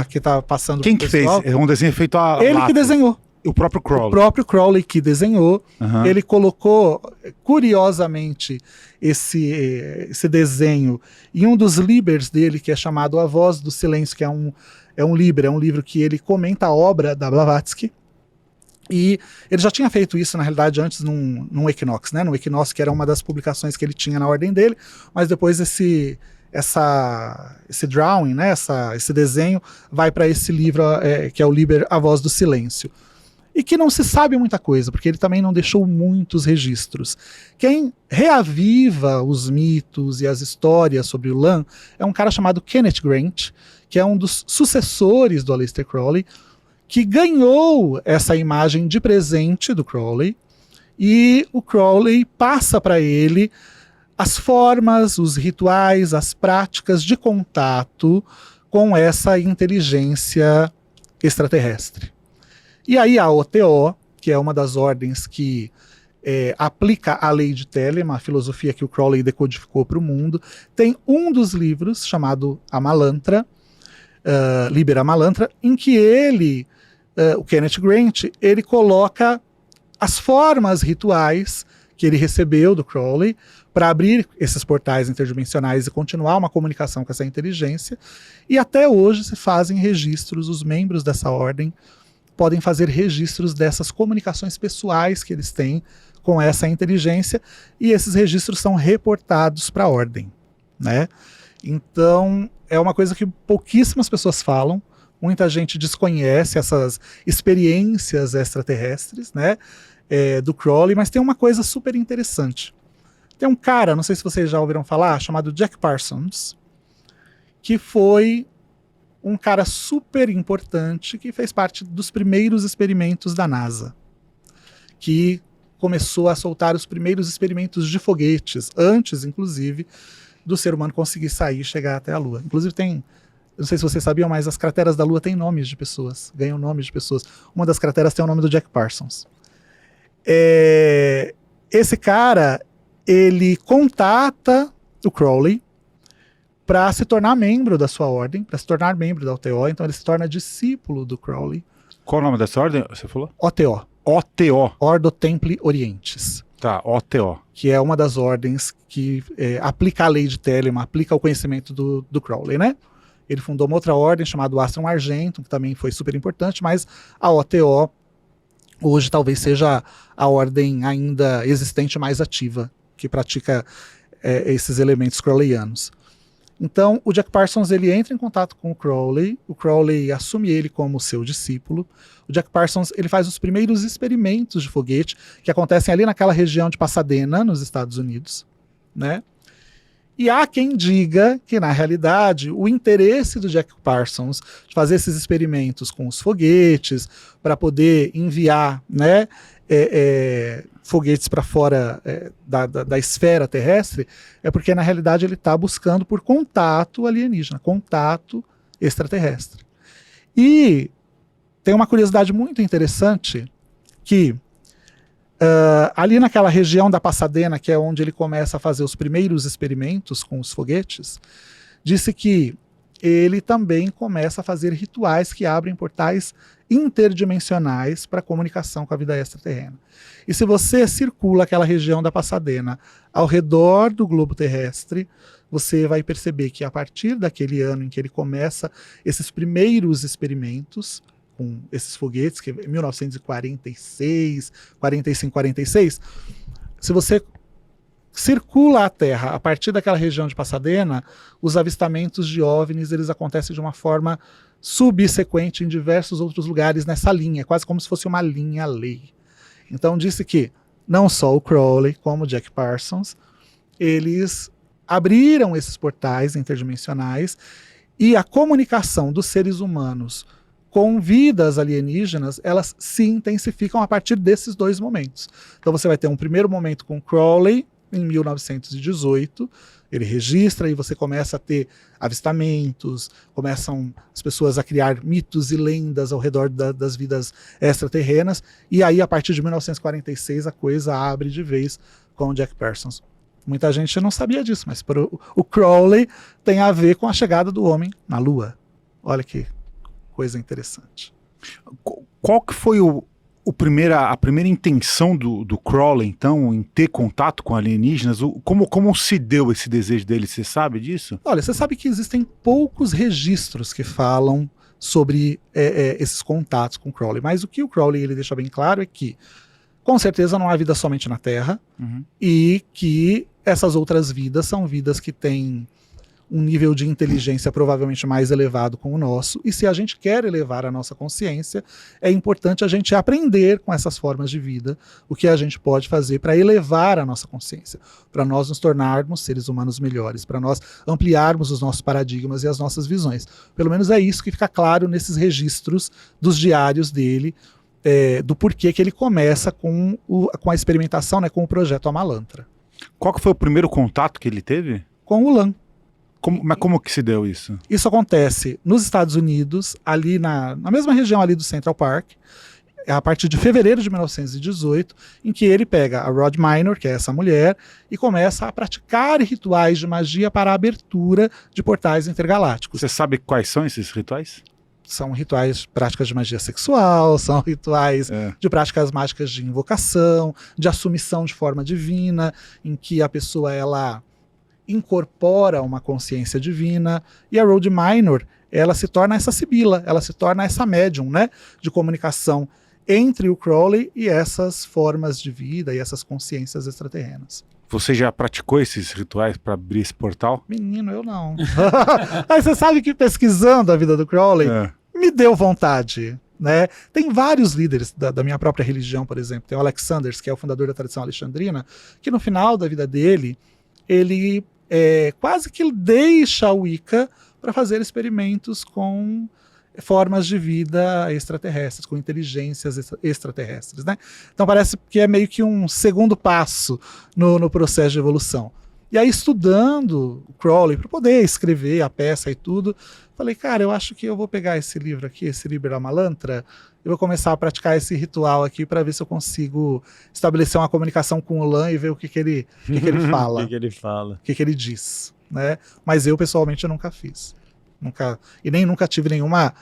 que tá passando. Quem que fez? É um desenho feito a Ele que desenhou. O próprio Crowley. O próprio Crowley que desenhou. Ele colocou, curiosamente, esse desenho em um dos libers dele, que é chamado A Voz do Silêncio, que é um livro que ele comenta a obra da Blavatsky. E ele já tinha feito isso, na realidade, antes num Equinox, né? No Equinox, que era uma das publicações que ele tinha na ordem dele, mas depois esse drawing, né, esse desenho, vai para esse livro, que é o Liber A Voz do Silêncio. E que não se sabe muita coisa, porque ele também não deixou muitos registros. Quem reaviva os mitos e as histórias sobre o Lan é um cara chamado Kenneth Grant, que é um dos sucessores do Aleister Crowley, que ganhou essa imagem de presente do Crowley, e o Crowley passa para ele as formas, os rituais, as práticas de contato com essa inteligência extraterrestre. E aí a OTO, que é uma das ordens que aplica a lei de Telemann, a filosofia que o Crowley decodificou para o mundo, tem um dos livros chamado Amalantra, Liber Amalantra, em que o Kenneth Grant, ele coloca as formas rituais que ele recebeu do Crowley para abrir esses portais interdimensionais e continuar uma comunicação com essa inteligência. E até hoje se fazem registros, os membros dessa ordem podem fazer registros dessas comunicações pessoais que eles têm com essa inteligência, e esses registros são reportados para a ordem, né? Então é uma coisa que pouquíssimas pessoas falam, muita gente desconhece essas experiências extraterrestres, né, do Crowley, mas tem uma coisa super interessante. Tem um cara, não sei se vocês já ouviram falar, chamado Jack Parsons, que foi um cara super importante que fez parte dos primeiros experimentos da NASA, que começou a soltar os primeiros experimentos de foguetes, antes, inclusive, do ser humano conseguir sair e chegar até a Lua. Inclusive não sei se vocês sabiam, mas as crateras da Lua têm nomes de pessoas, ganham nomes de pessoas. Uma das crateras tem o nome do Jack Parsons. Esse cara, ele contata o Crowley para se tornar membro da sua ordem, para se tornar membro da OTO, então ele se torna discípulo do Crowley. Qual o nome dessa ordem, você falou? OTO. OTO. Ordo Templi Orientis. Tá, OTO. Que é uma das ordens que aplica a lei de Telemann, aplica o conhecimento do Crowley, né? Ele fundou uma outra ordem chamada Astrum Argentum, que também foi super importante, mas a OTO hoje talvez seja a ordem ainda existente mais ativa, que pratica esses elementos crowleyanos. Então, o Jack Parsons ele entra em contato com o Crowley assume ele como seu discípulo. O Jack Parsons ele faz os primeiros experimentos de foguete que acontecem ali naquela região de Pasadena, nos Estados Unidos, né? E há quem diga que, na realidade, o interesse do Jack Parsons de fazer esses experimentos com os foguetes para poder enviar, né, foguetes para fora da esfera terrestre, é porque, na realidade, ele está buscando por contato alienígena, contato extraterrestre. E tem uma curiosidade muito interessante que ali naquela região da Pasadena, que é onde ele começa a fazer os primeiros experimentos com os foguetes, disse que ele também começa a fazer rituais que abrem portais interdimensionais para comunicação com a vida extraterrena. E se você circula aquela região da Pasadena ao redor do globo terrestre, você vai perceber que a partir daquele ano em que ele começa esses primeiros experimentos com esses foguetes, que é 1946, 45, 46, se você circula a Terra a partir daquela região de Pasadena, os avistamentos de OVNIs eles acontecem de uma forma subsequente em diversos outros lugares nessa linha, quase como se fosse uma linha-lei. Então disse que não só o Crowley, como o Jack Parsons, eles abriram esses portais interdimensionais e a comunicação dos seres humanos com vidas alienígenas, elas se intensificam a partir desses dois momentos. Então você vai ter um primeiro momento com Crowley, em 1918, ele registra e você começa a ter avistamentos, começam as pessoas a criar mitos e lendas ao redor das vidas extraterrenas, e aí a partir de 1946 a coisa abre de vez com o Jack Parsons. Muita gente não sabia disso, mas o Crowley tem a ver com a chegada do homem na Lua. Olha que coisa interessante. Qual que foi a primeira intenção do Crowley, então, em ter contato com alienígenas? Como se deu esse desejo dele? Você sabe disso? Olha, você sabe que existem poucos registros que falam sobre esses contatos com o Crowley, mas o que o Crowley ele deixa bem claro é que, com certeza, não há vida somente na Terra, e que essas outras vidas são vidas que têm um nível de inteligência provavelmente mais elevado com o nosso, e se a gente quer elevar a nossa consciência, é importante a gente aprender com essas formas de vida o que a gente pode fazer para elevar a nossa consciência, para nós nos tornarmos seres humanos melhores, para nós ampliarmos os nossos paradigmas e as nossas visões. Pelo menos é isso que fica claro nesses registros dos diários dele, do porquê que ele começa com a experimentação, né, com o projeto Amalantra. Qual que foi o primeiro contato que ele teve? Com o LAN. Mas como que se deu isso? Isso acontece nos Estados Unidos, ali na mesma região ali do Central Park, a partir de fevereiro de 1918, em que ele pega a Rod Minor, que é essa mulher, e começa a praticar rituais de magia para a abertura de portais intergalácticos. Você sabe quais são esses rituais? São rituais, práticas de magia sexual, são rituais de práticas mágicas de invocação, de assumição de forma divina, em que a pessoa, ela incorpora uma consciência divina, e a Rod Minor, ela se torna essa sibila, ela se torna essa médium, né, de comunicação entre o Crowley e essas formas de vida e essas consciências extraterrenas. Você já praticou esses rituais para abrir esse portal? Menino, eu não. Mas você sabe que pesquisando a vida do Crowley, me deu vontade, né? Tem vários líderes da minha própria religião, por exemplo. Tem o Alex Sanders, que é o fundador da tradição alexandrina, que no final da vida dele, ele quase que deixa a Wicca para fazer experimentos com formas de vida extraterrestres, com inteligências extraterrestres, né? Então parece que é meio que um segundo passo no processo de evolução. E aí, estudando o Crowley para poder escrever a peça e tudo, falei, cara, eu acho que eu vou pegar esse livro aqui, esse Liber Amalantra, eu vou começar a praticar esse ritual aqui para ver se eu consigo estabelecer uma comunicação com o Lan e ver o que ele fala. O que ele fala. O que ele diz, né? Mas eu, pessoalmente, eu nunca fiz. Nunca tive nenhuma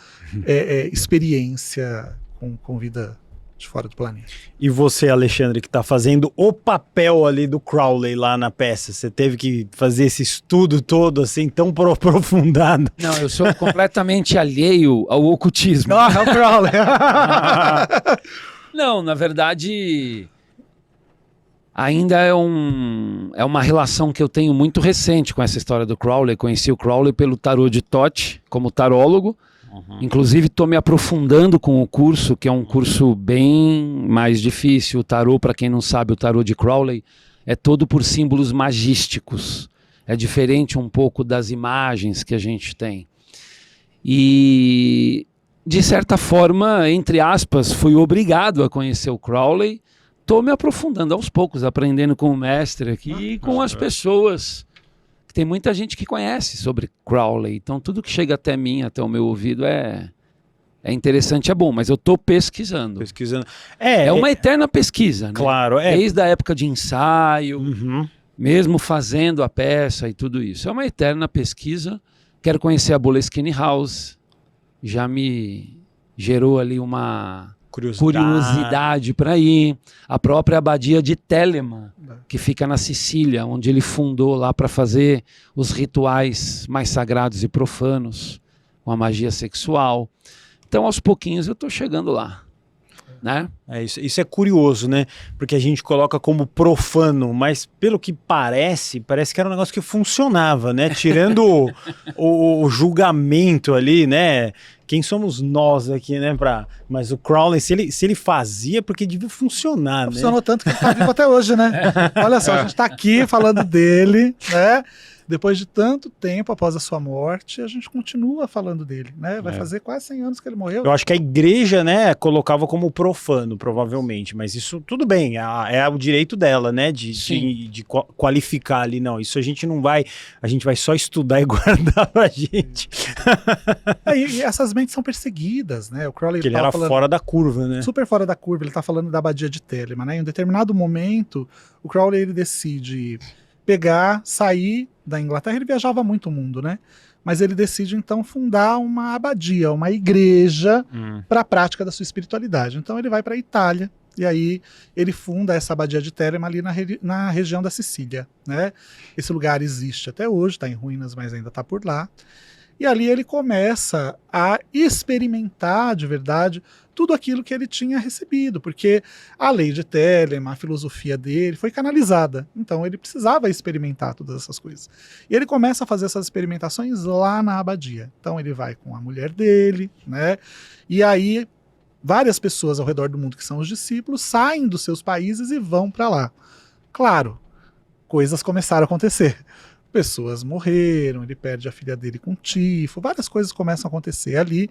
experiência com vida de fora do planeta. E você, Alexandre, que está fazendo o papel ali do Crowley lá na peça, você teve que fazer esse estudo todo assim, tão aprofundado? Não, eu sou completamente alheio ao ocultismo. Não, é o Crowley. Não, na verdade, ainda é uma relação que eu tenho muito recente com essa história do Crowley. Conheci o Crowley pelo tarô de Thoth, como tarólogo. Inclusive estou me aprofundando com o curso, que é um curso bem mais difícil. O tarô, para quem não sabe, o tarô de Crowley é todo por símbolos magísticos. É diferente um pouco das imagens que a gente tem. E, de certa forma, entre aspas, fui obrigado a conhecer o Crowley. Estou me aprofundando aos poucos, aprendendo com o mestre aqui e com as pessoas. Tem muita gente que conhece sobre Crowley, então tudo que chega até mim, até o meu ouvido é interessante, é bom, mas eu estou pesquisando. É uma eterna pesquisa, né? Claro, Desde a época de ensaio, mesmo fazendo a peça e tudo isso. É uma eterna pesquisa. Quero conhecer a Boleskine House, já me gerou ali uma curiosidade para ir. A própria abadia de Telemann, que fica na Sicília, onde ele fundou lá para fazer os rituais mais sagrados e profanos, com a magia sexual. Então, aos pouquinhos, eu estou chegando lá. Né? Isso é curioso, né? Porque a gente coloca como profano, mas pelo que parece que era um negócio que funcionava, né? Tirando o julgamento ali, né? Quem somos nós aqui, né? Mas o Crowley, se ele fazia, porque devia funcionar, né? Funcionou tanto que ele tá vivo até hoje, né? Olha só, a gente tá aqui falando dele, né? Depois de tanto tempo após a sua morte, a gente continua falando dele, né? Vai fazer quase 100 anos que ele morreu. Eu acho que a igreja, né, colocava como profano, provavelmente, mas isso tudo bem, é o direito dela, né, de qualificar ali, não, isso a gente vai só estudar e guardar pra gente. E essas mentes são perseguidas, né? O Crowley ele era fora da curva, né? Super fora da curva, ele tá falando da abadia de Telemann, né? Em um determinado momento, o Crowley ele decide sair da Inglaterra, ele viajava muito o mundo, né? Mas ele decide então fundar uma abadia, uma igreja para a prática da sua espiritualidade. Então ele vai para a Itália e aí ele funda essa abadia de Telemann ali na região da Sicília, né? Esse lugar existe até hoje, está em ruínas, mas ainda está por lá. E ali ele começa a experimentar de verdade tudo aquilo que ele tinha recebido, porque a lei de Telemann, a filosofia dele foi canalizada, então ele precisava experimentar todas essas coisas. E ele começa a fazer essas experimentações lá na abadia. Então ele vai com a mulher dele, né? E aí várias pessoas ao redor do mundo que são os discípulos saem dos seus países e vão para lá. Claro, coisas começaram a acontecer. Pessoas morreram, ele perde a filha dele com tifo, várias coisas começam a acontecer ali.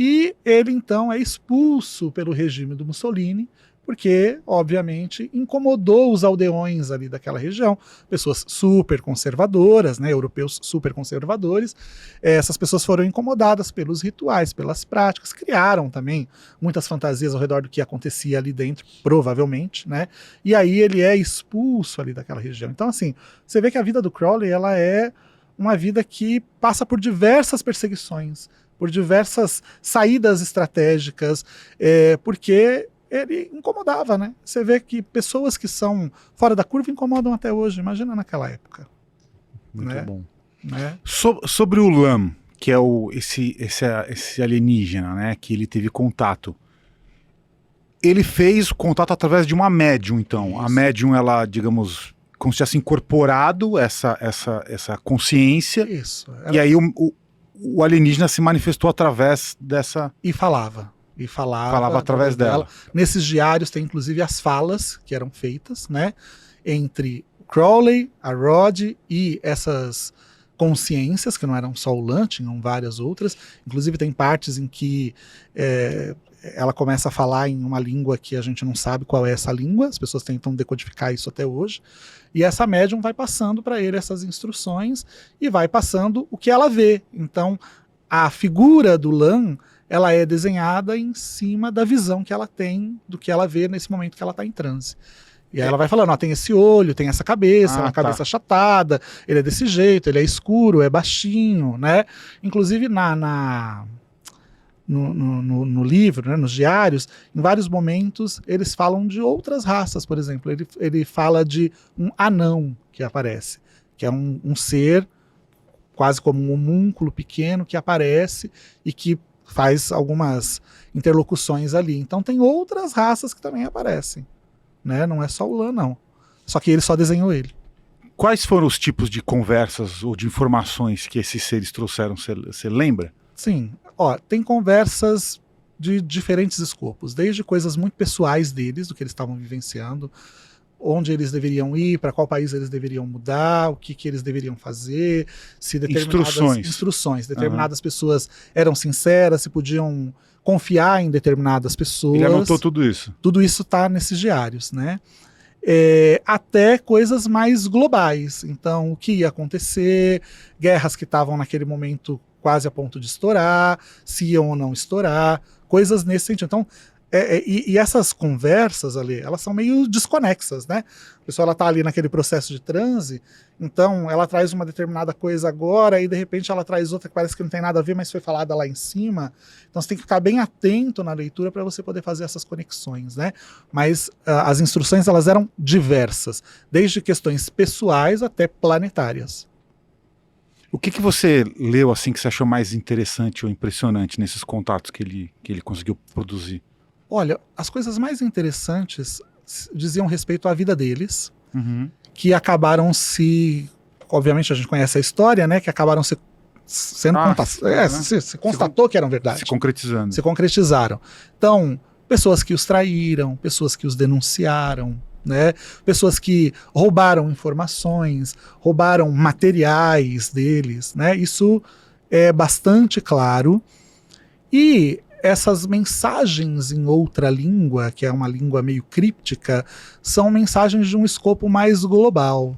E ele, então, é expulso pelo regime do Mussolini, porque, obviamente, incomodou os aldeões ali daquela região, pessoas super conservadoras, né, europeus super conservadores. Essas pessoas foram incomodadas pelos rituais, pelas práticas, criaram também muitas fantasias ao redor do que acontecia ali dentro, provavelmente, né, e aí ele é expulso ali daquela região. Então, assim, você vê que a vida do Crowley, ela é uma vida que passa por diversas perseguições, por diversas saídas estratégicas, porque ele incomodava, né? Você vê que pessoas que são fora da curva incomodam até hoje, imagina naquela época. Muito né? bom. Né? Sobre o Lam, que é esse alienígena, né, que ele teve contato, ele fez contato através de uma médium, então. Isso. A médium, ela, digamos, como se tivesse incorporado essa consciência. Isso. E aí o alienígena se manifestou através dessa... E falava através dela. Nesses diários tem inclusive as falas que eram feitas, né, entre Crowley, a Rod e essas consciências, que não eram só o Lan, tinham várias outras. Inclusive tem partes em que ela começa a falar em uma língua que a gente não sabe qual é essa língua, as pessoas tentam decodificar isso até hoje, e essa médium vai passando para ele essas instruções e vai passando o que ela vê. Então a figura do Lan, ela é desenhada em cima da visão que ela tem do que ela vê nesse momento que ela está em transe. E aí ela vai falando, ó, tem esse olho, tem essa cabeça, uma cabeça achatada, ele é desse jeito, ele é escuro, é baixinho, né? Inclusive no livro, né, nos diários, em vários momentos eles falam de outras raças, por exemplo. Ele fala de um anão que aparece, que é um ser quase como um homúnculo pequeno que aparece e que faz algumas interlocuções ali. Então tem outras raças que também aparecem, né? Não é só o Lan, não. Só que ele só desenhou ele. Quais foram os tipos de conversas ou de informações que esses seres trouxeram? Você lembra? Sim. Tem conversas de diferentes escopos, desde coisas muito pessoais deles, do que eles estavam vivenciando, onde eles deveriam ir, para qual país eles deveriam mudar, o que eles deveriam fazer, se determinadas instruções, determinadas pessoas eram sinceras, se podiam confiar em determinadas pessoas. Ele anotou tudo isso? Tudo isso está nesses diários, né? Até coisas mais globais. Então, o que ia acontecer, guerras que estavam naquele momento quase a ponto de estourar, se iam ou não estourar, coisas nesse sentido. Então, e essas conversas ali, elas são meio desconexas, né? A pessoa, ela tá ali naquele processo de transe, então ela traz uma determinada coisa agora e de repente ela traz outra que parece que não tem nada a ver, mas foi falada lá em cima. Então você tem que ficar bem atento na leitura para você poder fazer essas conexões, né? Mas as instruções, elas eram diversas, desde questões pessoais até planetárias. O que você leu assim que você achou mais interessante ou impressionante nesses contatos que ele conseguiu produzir? Olha, as coisas mais interessantes diziam respeito à vida deles, que acabaram obviamente a gente conhece a história, né? Que acabaram sendo se constatou que eram verdade. Se concretizaram. Então, pessoas que os traíram, pessoas que os denunciaram, né? Pessoas que roubaram informações, roubaram materiais deles, né? Isso é bastante claro. E essas mensagens em outra língua, que é uma língua meio críptica, são mensagens de um escopo mais global,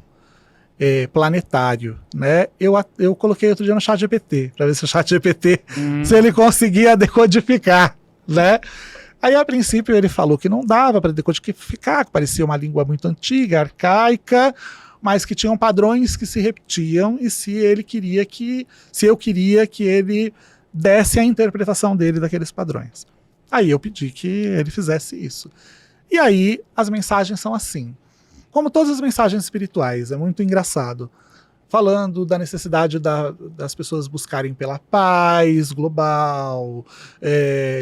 planetário, né? Eu coloquei outro dia no ChatGPT, para ver se o ChatGPT, se ele conseguia decodificar, né? Aí, a princípio, ele falou que não dava para decodificar, que parecia uma língua muito antiga, arcaica, mas que tinham padrões que se repetiam, e se eu queria que ele desse a interpretação dele daqueles padrões. Aí eu pedi que ele fizesse isso. E aí as mensagens são assim. Como todas as mensagens espirituais, é muito engraçado. Falando da necessidade das pessoas buscarem pela paz global,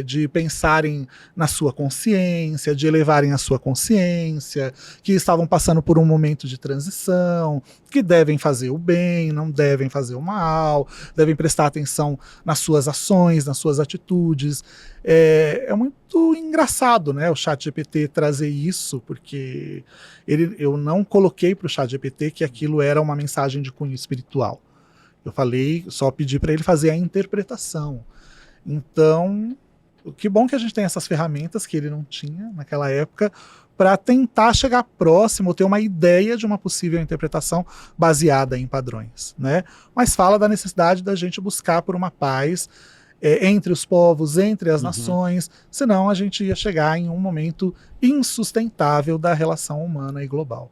de pensarem na sua consciência, de elevarem a sua consciência, que estavam passando por um momento de transição, que devem fazer o bem, não devem fazer o mal, devem prestar atenção nas suas ações, nas suas atitudes. É muito engraçado, né, o ChatGPT trazer isso, porque eu não coloquei para o ChatGPT que aquilo era uma mensagem de cunho espiritual. Eu só pedi para ele fazer a interpretação. Então, que bom que a gente tem essas ferramentas que ele não tinha naquela época, para tentar chegar próximo, ter uma ideia de uma possível interpretação baseada em padrões, né? Mas fala da necessidade da gente buscar por uma paz entre os povos, entre as nações, senão a gente ia chegar em um momento insustentável da relação humana e global.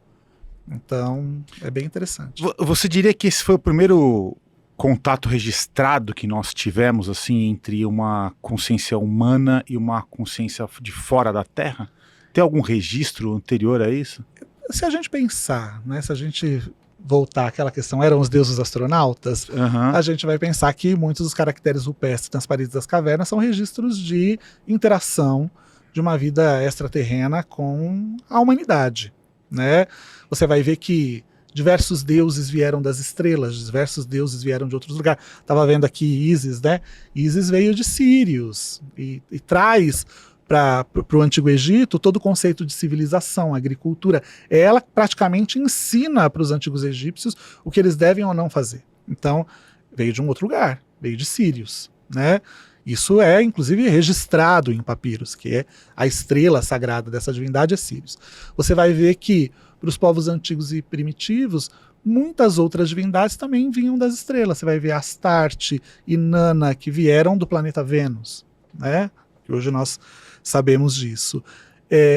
Então, é bem interessante. Você diria que esse foi o primeiro contato registrado que nós tivemos, assim, entre uma consciência humana e uma consciência de fora da Terra? Tem algum registro anterior a isso? Se a gente pensar, né, se a gente voltar àquela questão, eram os deuses astronautas, a gente vai pensar que muitos dos caracteres rupestres nas paredes das cavernas são registros de interação de uma vida extraterrena com a humanidade, né? Você vai ver que diversos deuses vieram das estrelas, diversos deuses vieram de outros lugares. Estava vendo aqui Ísis, né? Ísis veio de Sírios e traz para o Antigo Egito todo o conceito de civilização, agricultura. Ela praticamente ensina para os antigos egípcios o que eles devem ou não fazer. Então, veio de um outro lugar, veio de Sírios, né? Isso é, inclusive, registrado em papiros, que é a estrela sagrada dessa divindade é Sírios. Você vai ver que, para os povos antigos e primitivos, muitas outras divindades também vinham das estrelas. Você vai ver Astarte e Nana, que vieram do planeta Vênus, né? Que hoje nós sabemos disso.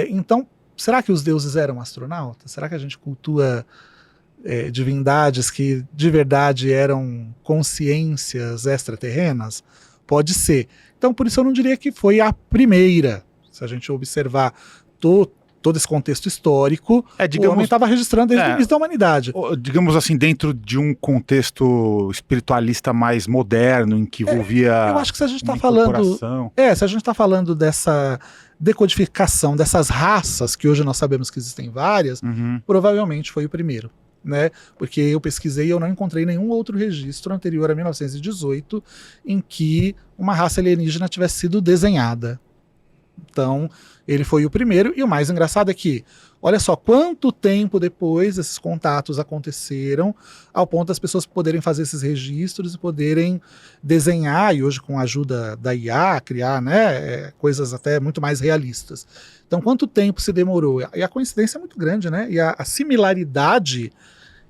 Então, será que os deuses eram astronautas? Será que a gente cultua divindades que de verdade eram consciências extraterrenas? Pode ser. Então, por isso eu não diria que foi a primeira. Se a gente observar todo esse contexto histórico, o homem estava registrando desde o início da humanidade. Digamos assim, dentro de um contexto espiritualista mais moderno, em que envolvia eu acho que se a gente está falando, se a gente está falando decodificação dessas raças, que hoje nós sabemos que existem várias, provavelmente foi o primeiro. Né? Porque eu pesquisei e eu não encontrei nenhum outro registro anterior a 1918 em que uma raça alienígena tivesse sido desenhada. Então, ele foi o primeiro, e o mais engraçado é que, olha só, quanto tempo depois esses contatos aconteceram, ao ponto das pessoas poderem fazer esses registros e poderem desenhar, e hoje com a ajuda da IA, criar, né, coisas até muito mais realistas. Então, quanto tempo se demorou? E a coincidência é muito grande, né? E a similaridade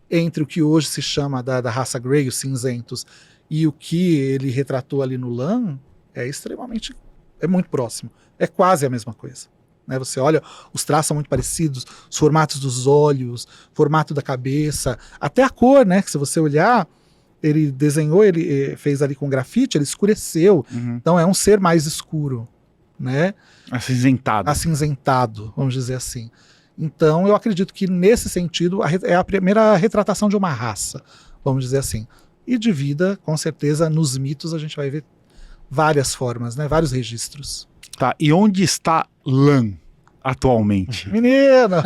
entre o que hoje se chama da raça Grey, os cinzentos, e o que ele retratou ali no Lan, é muito próximo. É quase a mesma coisa. Né? Você olha, os traços são muito parecidos, os formatos dos olhos, formato da cabeça, até a cor, né? Que se você olhar, ele desenhou, ele fez ali com grafite, ele escureceu. Então é um ser mais escuro, né? Acinzentado, vamos dizer assim. Então eu acredito que nesse sentido é a primeira retratação de uma raça, vamos dizer assim. E de vida, com certeza, nos mitos a gente vai ver várias formas, né? Vários registros. Tá, e onde está Lan atualmente? Menino!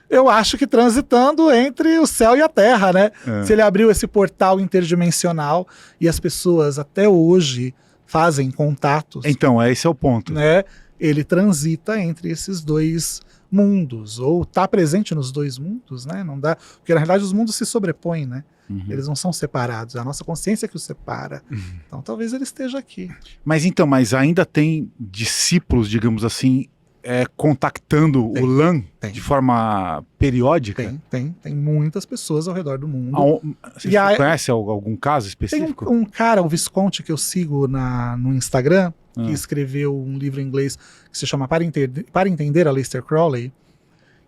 Eu acho que transitando entre o céu e a terra, né? Se ele abriu esse portal interdimensional e as pessoas até hoje fazem contatos. Então, esse é o ponto. Né? Ele transita entre esses dois mundos, ou está presente nos dois mundos, né? Não dá, porque na realidade os mundos se sobrepõem, né? Eles não são separados, é a nossa consciência que os separa. Então talvez ele esteja aqui. Mas ainda tem discípulos, digamos assim, contactando o Lan de forma periódica? Tem muitas pessoas ao redor do mundo. Você conhece algum caso específico? Tem um cara, o Visconti, que eu sigo no Instagram, que escreveu um livro em inglês que se chama Para Entender Aleister Crowley,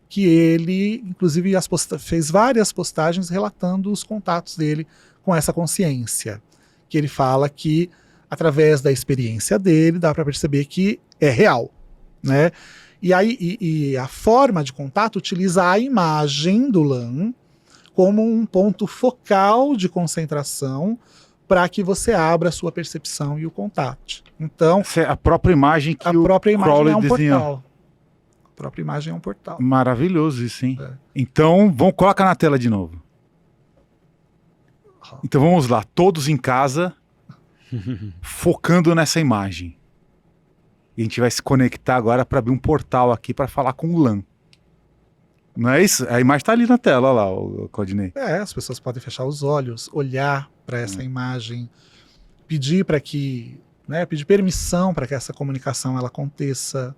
que ele, inclusive, fez várias postagens relatando os contatos dele com essa consciência. Que ele fala que, através da experiência dele, dá para perceber que é real. Né? E a forma de contato utiliza a imagem do Lan como um ponto focal de concentração para que você abra a sua percepção e o contate. Então, a própria imagem que a própria imagem é um desenhou. portal. A própria imagem é um portal. Maravilhoso isso, hein? Então, coloca na tela de novo. Então vamos lá, todos em casa, focando nessa imagem. E a gente vai se conectar agora para abrir um portal aqui para falar com o Lan. Não é isso? A imagem está ali na tela, olha lá, Claudinei. As pessoas podem fechar os olhos, olhar para essa imagem, pedir para que, né, pedir permissão para que essa comunicação ela aconteça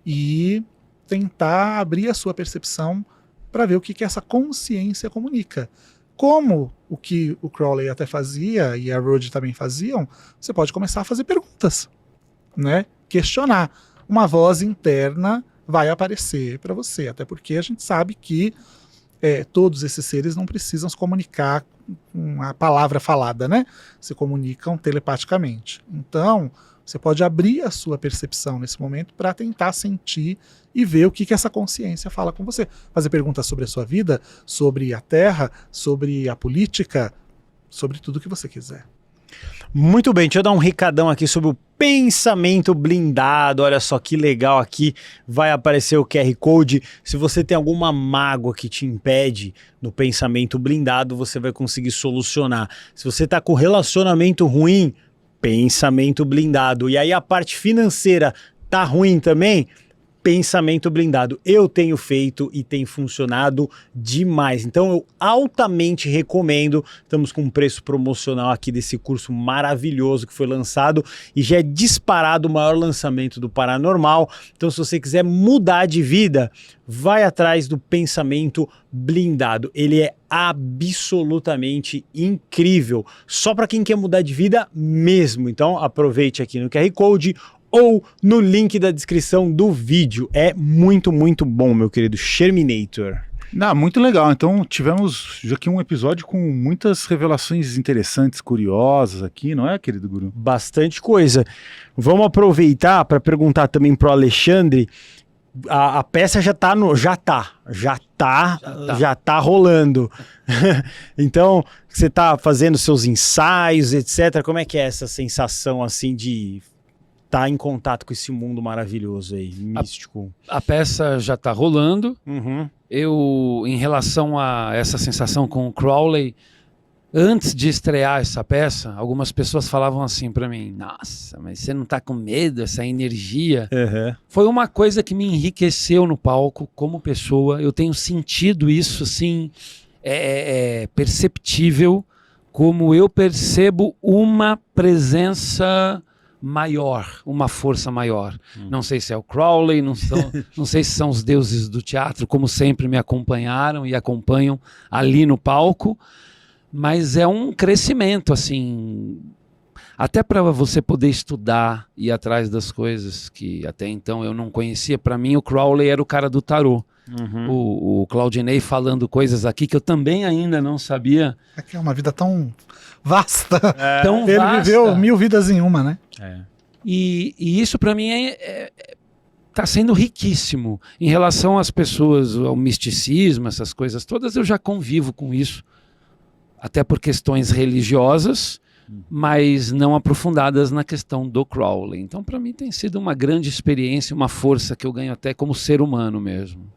e tentar abrir a sua percepção para ver o que essa consciência comunica. Como o que o Crowley até fazia e a Rode também faziam, você pode começar a fazer perguntas, né? Questionar. Uma voz interna vai aparecer para você, até porque a gente sabe que todos esses seres não precisam se comunicar com a palavra falada, né? Se comunicam telepaticamente. Então, você pode abrir a sua percepção nesse momento para tentar sentir e ver o que essa consciência fala com você. Fazer perguntas sobre a sua vida, sobre a Terra, sobre a política, sobre tudo que você quiser. Muito bem, deixa eu dar um recadão aqui sobre o pensamento blindado. Olha só que legal, aqui vai aparecer o QR Code. Se você tem alguma mágoa que te impede no pensamento blindado, você vai conseguir solucionar. Se você está com relacionamento ruim, pensamento blindado. E aí a parte financeira tá ruim também? Pensamento blindado. Eu tenho feito e tem funcionado demais. Então eu altamente recomendo. Estamos com um preço promocional aqui desse curso maravilhoso que foi lançado e já é disparado o maior lançamento do Paranormal. Então se você quiser mudar de vida, vai atrás do pensamento blindado. Ele é absolutamente incrível. Só para quem quer mudar de vida mesmo. Então aproveite aqui no QR Code ou no link da descrição do vídeo. É muito, muito bom, meu querido Sherminator. Muito legal. Então tivemos aqui um episódio com muitas revelações interessantes, curiosas aqui, não é, querido Guru? Bastante coisa. Vamos aproveitar para perguntar também pro Alexandre. A peça já tá rolando. Então, você tá fazendo seus ensaios, etc. Como é que é essa sensação assim de tá em contato com esse mundo maravilhoso aí, místico? A peça já tá rolando. Uhum. Eu, em relação a essa sensação com o Crowley, antes de estrear essa peça, algumas pessoas falavam assim pra mim: nossa, mas você não tá com medo, essa energia? Uhum. Foi uma coisa que me enriqueceu no palco como pessoa. Eu tenho sentido isso, assim, é perceptível, como eu percebo uma presença maior, uma força maior. Não sei se é o Crowley, não sei se são os deuses do teatro, como sempre me acompanharam e acompanham ali no palco, mas é um crescimento, assim, até para você poder estudar e ir atrás das coisas que até então eu não conhecia. Para mim, o Crowley era o cara do tarô. O Claudinei falando coisas aqui que eu também ainda não sabia. É que é uma vida tão vasta. Tão Ele vasta. viveu 1000 vidas em uma, né? E isso para mim tá sendo riquíssimo. Em relação às pessoas, ao misticismo, essas coisas todas, eu já convivo com isso. Até por questões religiosas, mas não aprofundadas na questão do Crowley. Então, para mim, tem sido uma grande experiência, uma força que eu ganho até como ser humano mesmo.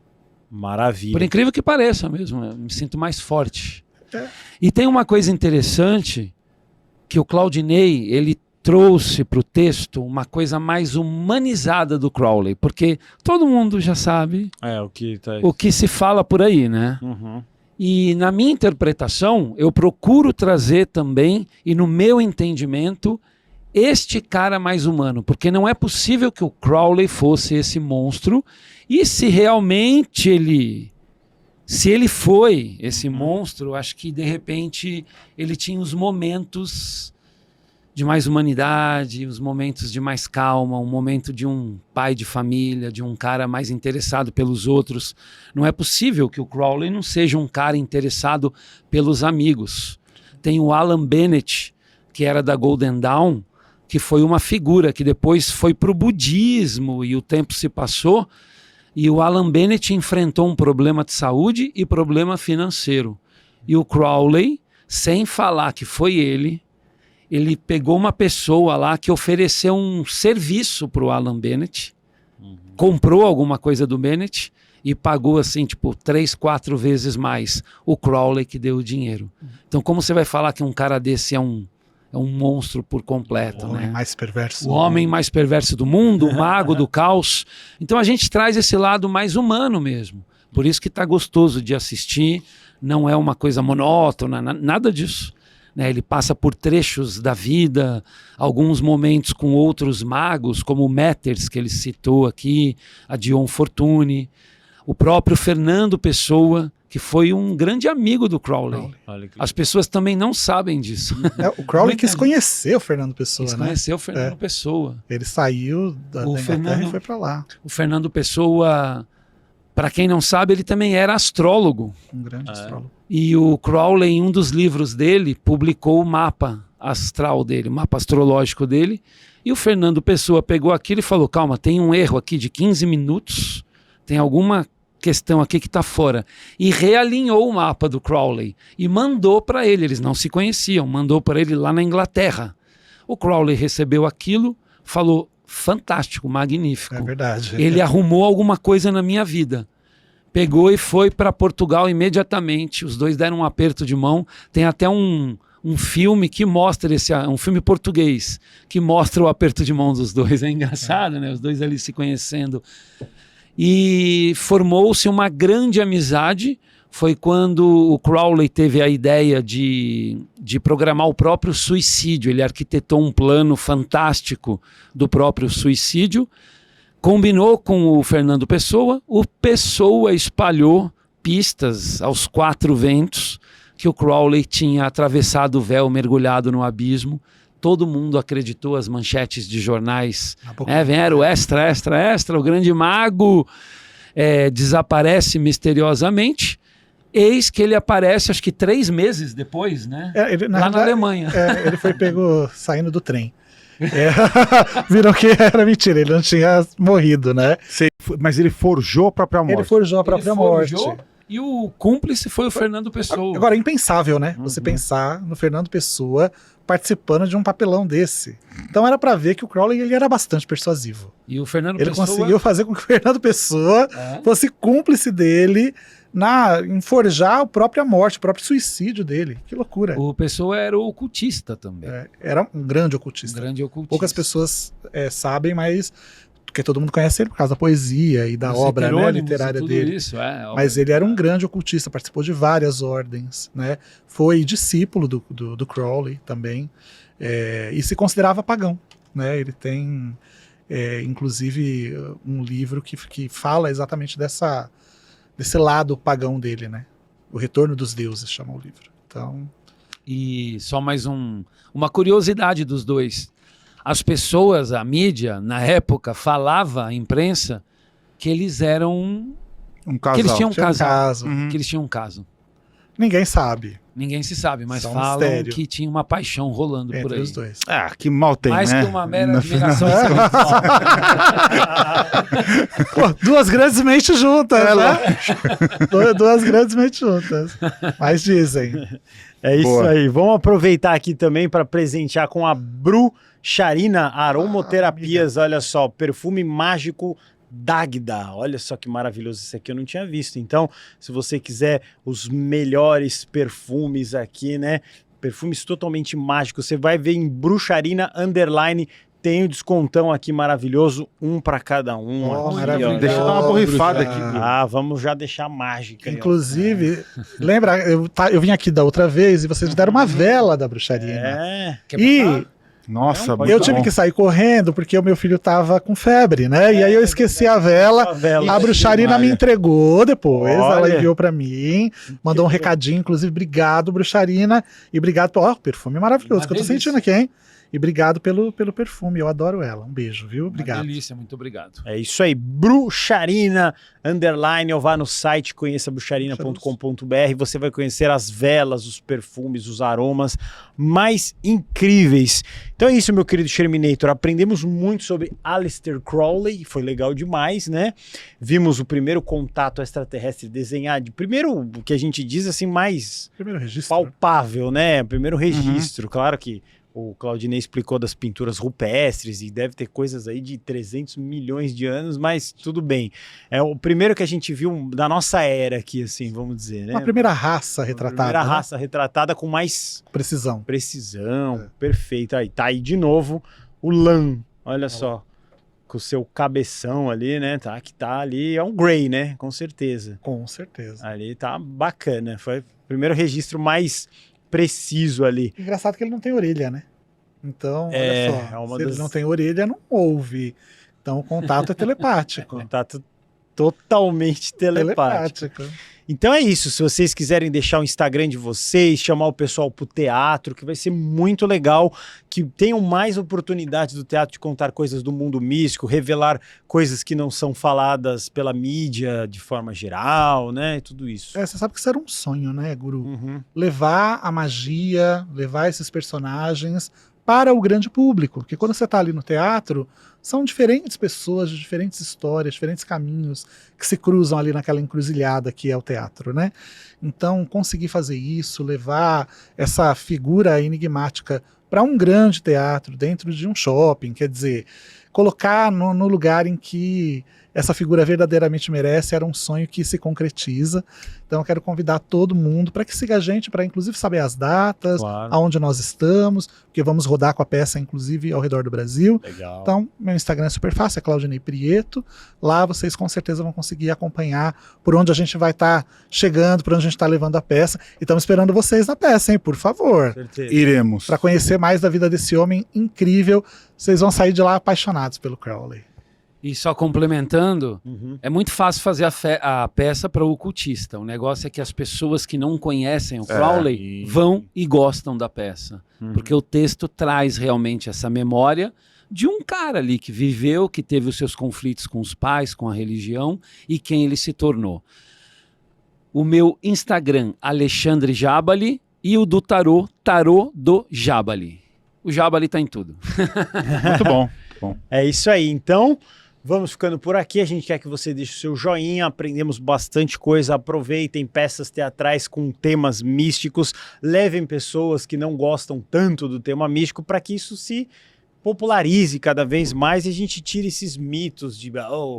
Maravilha. Por incrível que pareça mesmo, eu me sinto mais forte. E tem uma coisa interessante, que o Claudinei, ele trouxe para o texto uma coisa mais humanizada do Crowley, porque todo mundo já sabe o que se fala por aí, né? E na minha interpretação, eu procuro trazer também, e no meu entendimento, este cara mais humano, porque não é possível que o Crowley fosse esse monstro, e se realmente ele foi esse monstro, acho que de repente ele tinha os momentos de mais humanidade, os momentos de mais calma, um momento de um pai de família, de um cara mais interessado pelos outros. Não é possível que o Crowley não seja um cara interessado pelos amigos. Tem o Alan Bennett, que era da Golden Dawn, que foi uma figura que depois foi para o budismo e o tempo se passou, e o Alan Bennett enfrentou um problema de saúde e problema financeiro. E o Crowley, sem falar que foi ele pegou uma pessoa lá que ofereceu um serviço para o Alan Bennett, comprou alguma coisa do Bennett e pagou assim, tipo, 3, 4 vezes mais o Crowley que deu o dinheiro. Então, como você vai falar que um cara desse é um monstro por completo, o homem mais perverso. O homem mais perverso do mundo, o mago do caos. Então a gente traz esse lado mais humano mesmo. Por isso que tá gostoso de assistir, não é uma coisa monótona, nada disso. Né? Ele passa por trechos da vida, alguns momentos com outros magos, como o Matters, que ele citou aqui, a Dion Fortune, o próprio Fernando Pessoa, que foi um grande amigo do Crowley. As pessoas também não sabem disso. O Crowley quis conhecer o Fernando Pessoa, né? Conheceu o Fernando Pessoa. Ele saiu da Inglaterra e foi para lá. O Fernando Pessoa, para quem não sabe, ele também era astrólogo. Um grande astrólogo. E o Crowley, em um dos livros dele, publicou o mapa astral dele, o mapa astrológico dele. E o Fernando Pessoa pegou aquilo e falou: calma, tem um erro aqui de 15 minutos, tem alguma questão aqui que está fora. E realinhou o mapa do Crowley e mandou para ele. Eles não se conheciam, mandou para ele lá na Inglaterra. O Crowley recebeu aquilo, falou: fantástico, magnífico. É verdade. Ele arrumou alguma coisa na minha vida. Pegou e foi para Portugal imediatamente. Os dois deram um aperto de mão. Tem até um filme que mostra um filme português, que mostra o aperto de mão dos dois. É engraçado, né? Os dois ali se conhecendo. E formou-se uma grande amizade. Foi quando o Crowley teve a ideia de programar o próprio suicídio. Ele arquitetou um plano fantástico do próprio suicídio. Combinou com o Fernando Pessoa. O Pessoa espalhou pistas aos 4 ventos que o Crowley tinha atravessado o véu, mergulhado no abismo. Todo mundo acreditou, as manchetes de jornais. Vieram extra, o grande mago desaparece misteriosamente. Eis que ele aparece, acho que 3 meses depois, né? Na Alemanha. Ele foi pego saindo do trem. Viram que era mentira, ele não tinha morrido, né? Mas ele forjou a própria morte. Ele forjou a própria morte. E o cúmplice foi o Fernando Pessoa. Agora, é impensável, né? Você pensar no Fernando Pessoa participando de um papelão desse. Então era pra ver que o Crowley ele era bastante persuasivo. E o Fernando ele Pessoa... conseguiu fazer com que o Fernando Pessoa fosse cúmplice dele em forjar a própria morte, o próprio suicídio dele. Que loucura. O Pessoa era ocultista também. Era um grande ocultista. Poucas pessoas sabem, mas... Porque todo mundo conhece ele por causa da poesia e da obra, né, literária dele. Isso, mas ele era um grande ocultista, participou de várias ordens, né? Foi discípulo do Crowley também, e se considerava pagão, né? Ele tem, inclusive, um livro que fala exatamente desse lado pagão dele, né? O Retorno dos Deuses chama o livro. Então... E só mais uma curiosidade dos dois. As pessoas, a mídia, na época, falava, a imprensa, que eles eram... Um casal. Que eles tinham um casal. Caso. Que eles tinham um caso. Ninguém sabe. Ninguém se sabe, mas Só um falam mistério. que tinha uma paixão rolando por Entre aí. os dois. Que mal tem, Mais né? que uma mera admiração espiritual. Pô, duas grandes mentes juntas, né? Duas grandes mentes juntas. Mas dizem. É isso Boa. aí. Vamos aproveitar aqui também para presentear com a Bruxarina Aromoterapias. Olha só, perfume mágico Dagda. Olha só que maravilhoso, esse aqui eu não tinha visto. Então, se você quiser os melhores perfumes aqui, né? Perfumes totalmente mágicos, você vai ver em Bruxarina _ tem o descontão aqui maravilhoso, um para cada um. Aqui, maravilhoso. Deixa eu dar uma borrifada aqui. Vamos já deixar mágica. Inclusive, lembra, eu vim aqui da outra vez e vocês deram uma vela da Bruxarina. E Nossa, eu tive que sair correndo porque o meu filho tava com febre, né? E aí eu esqueci a vela. A Bruxarina me entregou depois. Ela enviou pra mim, mandou um recadinho. Inclusive, obrigado, Bruxarina. E obrigado pelo perfume maravilhoso que eu tô sentindo aqui, hein? E obrigado pelo perfume, eu adoro ela. Um beijo, viu? Obrigado. Uma delícia, muito obrigado. É isso aí, Bruxarina _ ou vá no site, conheça bruxarina.com.br, você vai conhecer as velas, os perfumes, os aromas mais incríveis. Então é isso, meu querido Sherminator, aprendemos muito sobre Aleister Crowley, foi legal demais, né? Vimos o primeiro contato extraterrestre desenhado, primeiro o que a gente diz assim, mais Primeiro registro. palpável, né? Primeiro registro, claro que o Claudinei explicou das pinturas rupestres e deve ter coisas aí de 300 milhões de anos, mas tudo bem. É o primeiro que a gente viu da nossa era aqui, assim, vamos dizer, né? Uma primeira raça retratada. Primeira raça retratada com mais precisão. Perfeito. Aí tá aí de novo o Lan, olha só, com o seu cabeção ali, né? Que tá ali, é um Grey, né? Com certeza. Com certeza. Ali tá bacana, foi o primeiro registro mais preciso ali. Engraçado que ele não tem orelha, né? Então, olha só, se ele não tem orelha, não ouve. Então, o contato é telepático. Contato totalmente telepático. Então é isso, se vocês quiserem deixar o Instagram de vocês, chamar o pessoal pro teatro, que vai ser muito legal, que tenham mais oportunidades do teatro de contar coisas do mundo místico, revelar coisas que não são faladas pela mídia de forma geral, né, tudo isso. Você sabe que isso era um sonho, né, Guru? Levar a magia, levar esses personagens para o grande público, porque quando você está ali no teatro, são diferentes pessoas, de diferentes histórias, diferentes caminhos que se cruzam ali naquela encruzilhada que é o teatro, né? Então, conseguir fazer isso, levar essa figura enigmática para um grande teatro, dentro de um shopping, quer dizer, colocar no lugar em que essa figura verdadeiramente merece, era um sonho que se concretiza. Então eu quero convidar todo mundo para que siga a gente, para inclusive saber as datas, aonde nós estamos, porque vamos rodar com a peça inclusive ao redor do Brasil. Legal. Então meu Instagram é super fácil, é Claudinei Prieto. Lá vocês com certeza vão conseguir acompanhar por onde a gente vai estar chegando, por onde a gente está levando a peça. E estamos esperando vocês na peça, hein? Por favor. Certeza. Iremos. Para conhecer mais da vida desse homem incrível, vocês vão sair de lá apaixonados pelo Crowley. E só complementando, é muito fácil fazer a peça para o ocultista. O negócio é que as pessoas que não conhecem o Crowley vão e gostam da peça. Porque o texto traz realmente essa memória de um cara ali que viveu, que teve os seus conflitos com os pais, com a religião e quem ele se tornou. O meu Instagram, Alexandre Jabali, e o do Tarô, Tarô do Jabali. O Jabali tá em tudo. Muito bom. É isso aí, então... Vamos ficando por aqui, a gente quer que você deixe o seu joinha, aprendemos bastante coisa, aproveitem peças teatrais com temas místicos, levem pessoas que não gostam tanto do tema místico para que isso se popularize cada vez mais e a gente tire esses mitos de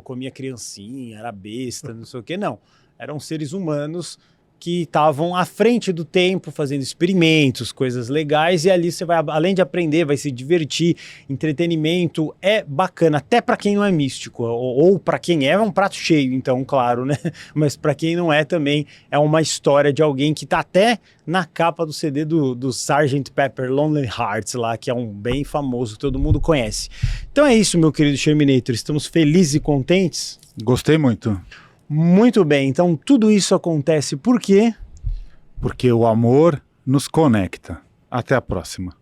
comia criancinha, era besta, não sei o que, não. Eram seres humanos que estavam à frente do tempo, fazendo experimentos, coisas legais, e ali você vai, além de aprender, vai se divertir, entretenimento é bacana, até para quem não é místico, ou para quem é um prato cheio, então, claro, né? Mas para quem não é também, é uma história de alguém que tá até na capa do CD do Sgt. Pepper Lonely Hearts lá, que é um bem famoso, que todo mundo conhece. Então é isso, meu querido Sherminator, estamos felizes e contentes? Gostei muito. Muito bem, então tudo isso acontece por quê? Porque o amor nos conecta. Até a próxima.